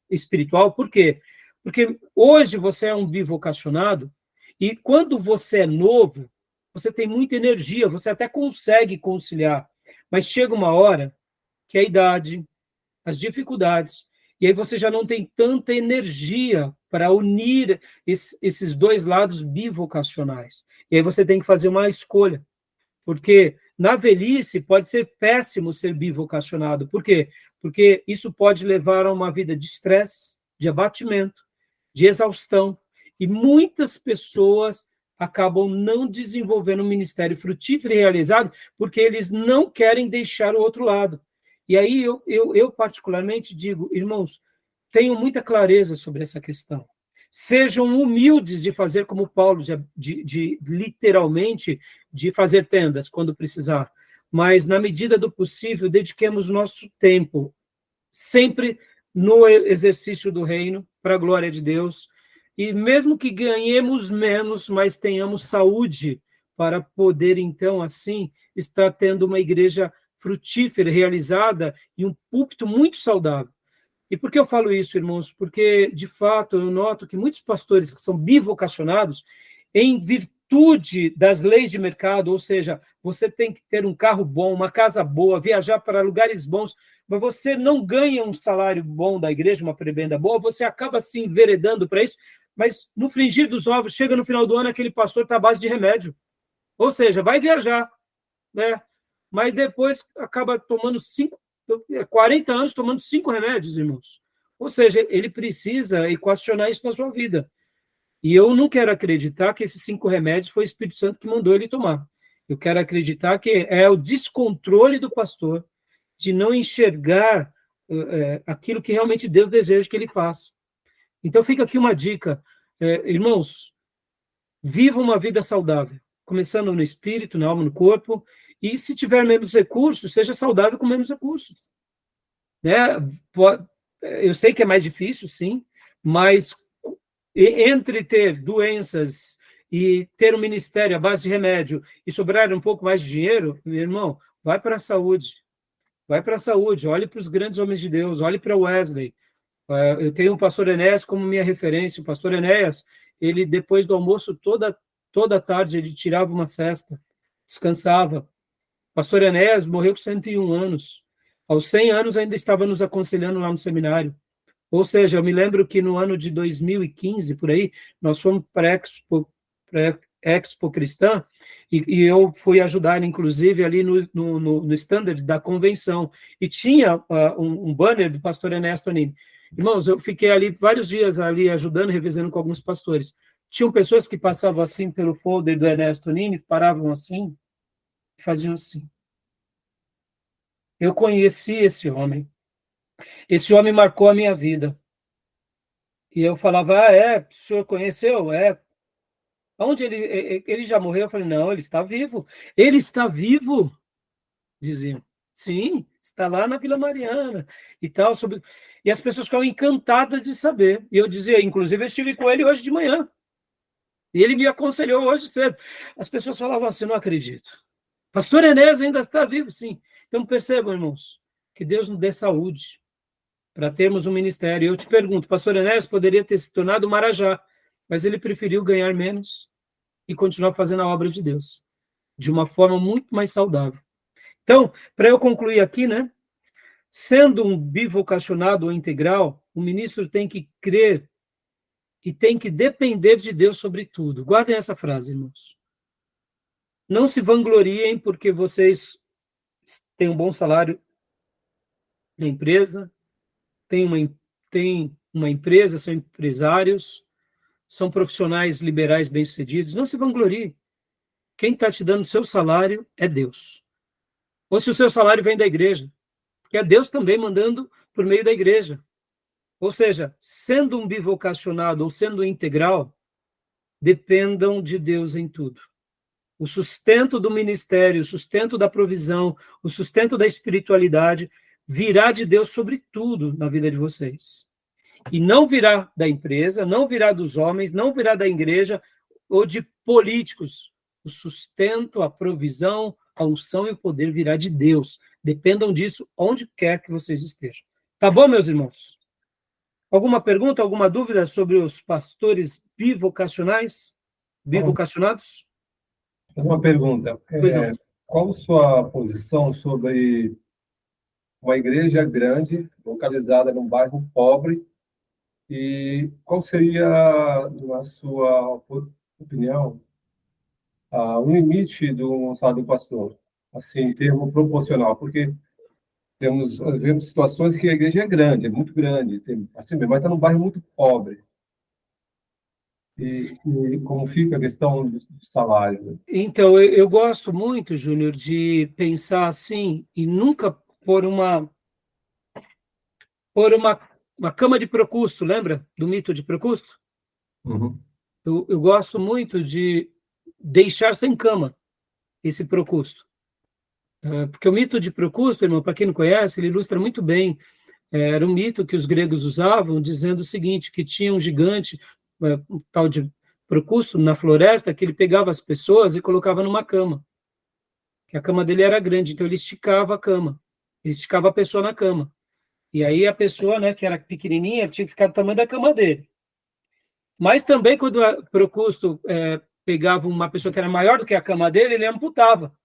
espiritual, por quê? Porque hoje você é um bivocacionado, e quando você é novo, você tem muita energia, você até consegue conciliar, mas chega uma hora que a idade, as dificuldades, e aí você já não tem tanta energia para unir esses dois lados bivocacionais. E aí você tem que fazer uma escolha, porque na velhice pode ser péssimo ser bivocacionado. Por quê? Porque isso pode levar a uma vida de estresse, de abatimento, de exaustão, e muitas pessoas acabam não desenvolvendo um ministério frutífero e realizado porque eles não querem deixar o outro lado. E aí eu particularmente digo, irmãos, tenham muita clareza sobre essa questão. Sejam humildes de fazer como Paulo, de literalmente, de fazer tendas quando precisar. Mas, na medida do possível, dediquemos nosso tempo sempre no exercício do reino, para a glória de Deus. E mesmo que ganhemos menos, mas tenhamos saúde para poder, então, assim, estar tendo uma igreja frutífera, realizada e um púlpito muito saudável. E por que eu falo isso, irmãos? Porque, de fato, eu noto que muitos pastores que são bivocacionados, em virtude das leis de mercado, ou seja, você tem que ter um carro bom, uma casa boa, viajar para lugares bons, mas você não ganha um salário bom da igreja, uma prebenda boa, você acaba se enveredando para isso, mas no fringir dos ovos, chega no final do ano, aquele pastor está à base de remédio. Ou seja, vai viajar, né? Mas depois acaba tomando 40 anos tomando 5 remédios, irmãos. Ou seja, ele precisa equacionar isso na sua vida. E eu não quero acreditar que esses 5 remédios foi o Espírito Santo que mandou ele tomar. Eu quero acreditar que é o descontrole do pastor de não enxergar aquilo que realmente Deus deseja que ele faça. Então fica aqui uma dica. Irmãos, viva uma vida saudável, começando no espírito, na alma, no corpo, e se tiver menos recursos, seja saudável com menos recursos. Né? Eu sei que é mais difícil, sim, mas entre ter doenças e ter um ministério à base de remédio e sobrar um pouco mais de dinheiro, meu irmão, vai para a saúde. Vai para a saúde, olhe para os grandes homens de Deus, olhe para Wesley. Eu tenho o pastor Enéas como minha referência. O pastor Enéas, ele depois do almoço, toda tarde, ele tirava uma cesta, descansava. O pastor Enéas morreu com 101 anos. Aos 100 anos ainda estava nos aconselhando lá no seminário. Ou seja, eu me lembro que no ano de 2015, por aí, nós fomos para a Expo Cristã, e eu fui ajudar, inclusive, ali no standard da convenção. E tinha um banner do pastor Ernesto Tonini. Irmãos, eu fiquei ali vários dias ali ajudando, revezando com alguns pastores. Tinham pessoas que passavam assim pelo folder do Ernesto Tonini, paravam assim, e faziam assim. Eu conheci esse homem. Esse homem marcou a minha vida. E eu falava, o senhor conheceu? Onde ele já morreu? Eu falei, não, ele está vivo. Ele está vivo, diziam. Sim, está lá na Vila Mariana e tal. E as pessoas ficavam encantadas de saber. E eu dizia, inclusive, eu estive com ele hoje de manhã. E ele me aconselhou hoje cedo. As pessoas falavam assim, não acredito. Pastor Enéas ainda está vivo, sim. Então percebam, irmãos, que Deus nos dê saúde para termos um ministério. Eu te pergunto, pastor Enéas poderia ter se tornado Marajá, mas ele preferiu ganhar menos e continuar fazendo a obra de Deus, de uma forma muito mais saudável. Então, para eu concluir aqui, né, sendo um bivocacionado ou integral, o ministro tem que crer e tem que depender de Deus sobre tudo. Guardem essa frase, irmãos. Não se vangloriem porque vocês têm um bom salário na empresa, têm uma empresa, são empresários, são profissionais liberais bem-sucedidos, não se vanglorie. Quem está te dando o seu salário é Deus. Ou se o seu salário vem da igreja, que é Deus também mandando por meio da igreja. Ou seja, sendo um bivocacionado ou sendo integral, dependam de Deus em tudo. O sustento do ministério, o sustento da provisão, o sustento da espiritualidade virá de Deus sobre tudo na vida de vocês. E não virá da empresa, não virá dos homens, não virá da igreja ou de políticos. O sustento, a provisão, a unção e o poder virá de Deus. Dependam disso onde quer que vocês estejam. Tá bom, meus irmãos? Alguma pergunta, alguma dúvida sobre os pastores bivocacionais? Bivocacionados? Uma pergunta. Pois não. Qual a sua posição sobre uma igreja grande, localizada num bairro pobre, e qual seria, na sua opinião, o limite do salário do pastor, assim, em termo proporcional? Porque vemos situações que a igreja é grande, é muito grande, assim, mas está num bairro muito pobre. E como fica a questão do salário? Então, eu gosto muito, Júnior, de pensar assim e nunca pôr uma cama de Procusto, lembra do mito de Procusto? Uhum. Eu gosto muito de deixar sem cama esse Procusto. Porque o mito de Procusto, irmão, para quem não conhece, ele ilustra muito bem. Era um mito que os gregos usavam, dizendo o seguinte, que tinha um gigante, um tal de Procusto, na floresta, que ele pegava as pessoas e colocava numa cama. Que a cama dele era grande, então ele esticava a cama. Ele esticava a pessoa na cama. E aí a pessoa, né, que era pequenininha, tinha que ficar do tamanho da cama dele. Mas também, quando o Procusto pegava uma pessoa que era maior do que a cama dele, ele amputava,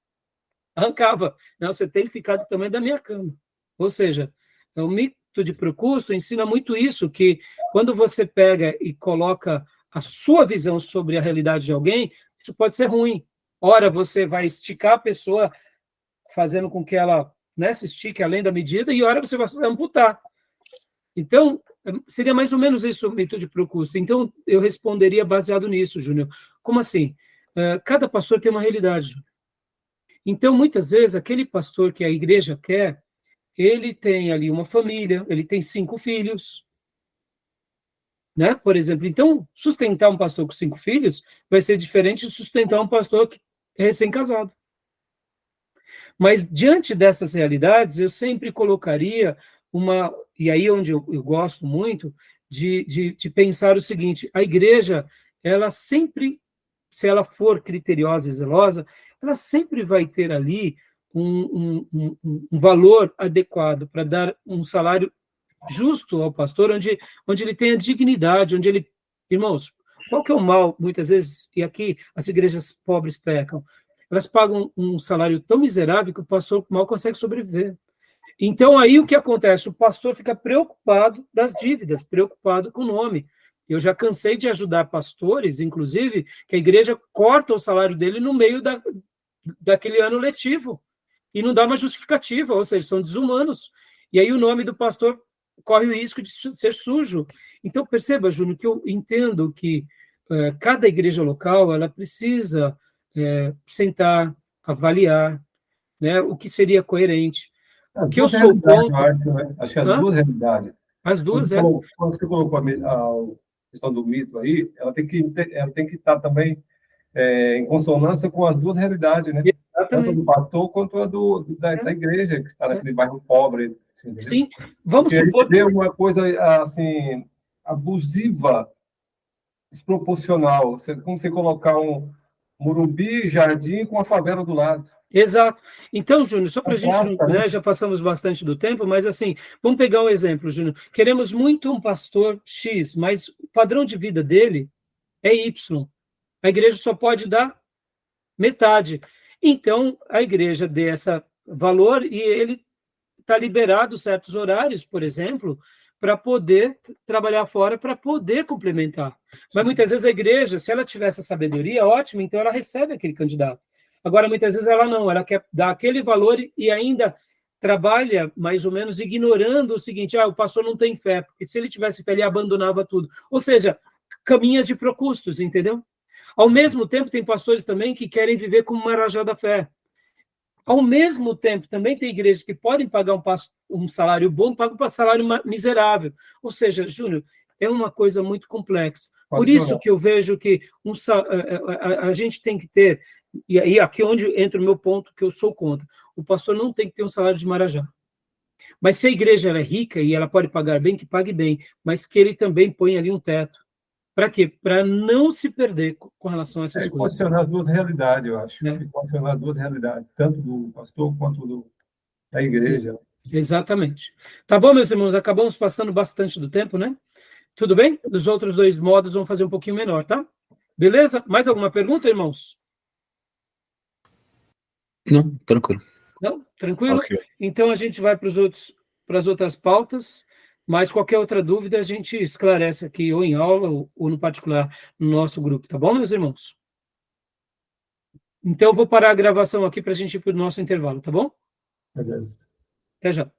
arrancava. Não, você tem que ficar do tamanho da minha cama. Ou seja, o mito de Procusto ensina muito isso, que quando você pega e coloca a sua visão sobre a realidade de alguém, isso pode ser ruim. Ora, você vai esticar a pessoa, fazendo com que ela, né, se estique além da medida, e ora você vai amputar. Então, seria mais ou menos isso o mito de Procusto. Então, eu responderia baseado nisso, Júnior. Como assim? Cada pastor tem uma realidade, Júnior. Então, muitas vezes, aquele pastor que a igreja quer, ele tem ali uma família, ele tem 5 filhos, né? Por exemplo, então, sustentar um pastor com 5 filhos vai ser diferente de sustentar um pastor que é recém-casado. Mas, diante dessas realidades, eu sempre colocaria e aí onde eu gosto muito de pensar o seguinte, a igreja, ela sempre, se ela for criteriosa e zelosa, ela sempre vai ter ali um valor adequado para dar um salário justo ao pastor, onde ele tenha dignidade, onde ele... Irmãos, qual que é o mal, muitas vezes, e aqui as igrejas pobres pecam? Elas pagam um salário tão miserável que o pastor mal consegue sobreviver. Então, aí o que acontece? O pastor fica preocupado das dívidas, preocupado com o nome. Eu já cansei de ajudar pastores, inclusive, que a igreja corta o salário dele no meio daquele ano letivo e não dá uma justificativa, ou seja, são desumanos. E aí o nome do pastor corre o risco de ser sujo. Então, perceba, Júnior, que eu entendo que cada igreja local ela precisa sentar, avaliar, né, o que seria coerente. O que eu sou contra... Acho que as duas realidades. As duas, quando você colocou a questão do mito aí, ela tem que estar também em consonância com as duas realidades, né? Exatamente. Tanto do pastor quanto a da igreja, que está naquele bairro pobre. Assim, sim, vamos porque supor... a gente vê uma coisa, assim, abusiva, desproporcional. Como você colocar um Morumbi, Jardim, com a favela do lado. Exato. Então, Júnior, só para a gente, né? já passamos bastante do tempo, mas assim, vamos pegar um exemplo, Júnior. Queremos muito um pastor X, mas o padrão de vida dele é Y. A igreja só pode dar metade. Então, a igreja dê esse valor e ele está liberado certos horários, por exemplo, para poder trabalhar fora, para poder complementar. Mas muitas vezes a igreja, se ela tiver essa sabedoria, ótimo, então ela recebe aquele candidato. Agora, muitas vezes ela não, ela quer dar aquele valor e ainda trabalha mais ou menos ignorando o seguinte, o pastor não tem fé, porque se ele tivesse fé, ele abandonava tudo. Ou seja, caminhas de Procustos, entendeu? Ao mesmo tempo, tem pastores também que querem viver como Marajá da fé. Ao mesmo tempo, também tem igrejas que podem pagar um salário bom, pagam um salário miserável. Ou seja, Júnior, é uma coisa muito complexa. Por isso que eu vejo que a gente tem que ter, e aí aqui onde entra o meu ponto, que eu sou contra, o pastor não tem que ter um salário de Marajá. Mas se a igreja ela é rica e ela pode pagar bem, que pague bem, mas que ele também ponha ali um teto. Para quê? Para não se perder com relação a essas coisas. Pode ser as duas realidades, eu acho. Pode ser as duas realidades, tanto do pastor quanto da igreja. Exatamente. Tá bom, meus irmãos? Acabamos passando bastante do tempo, né? Tudo bem? Os outros dois modos vão fazer um pouquinho menor, tá? Beleza? Mais alguma pergunta, irmãos? Não, tranquilo. Não? Tranquilo? Ok. Então a gente vai para as outras pautas, mas qualquer outra dúvida a gente esclarece aqui, ou em aula, ou no particular, no nosso grupo, tá bom, meus irmãos? Então eu vou parar a gravação aqui para a gente ir para o nosso intervalo, tá bom? Beleza. Até já.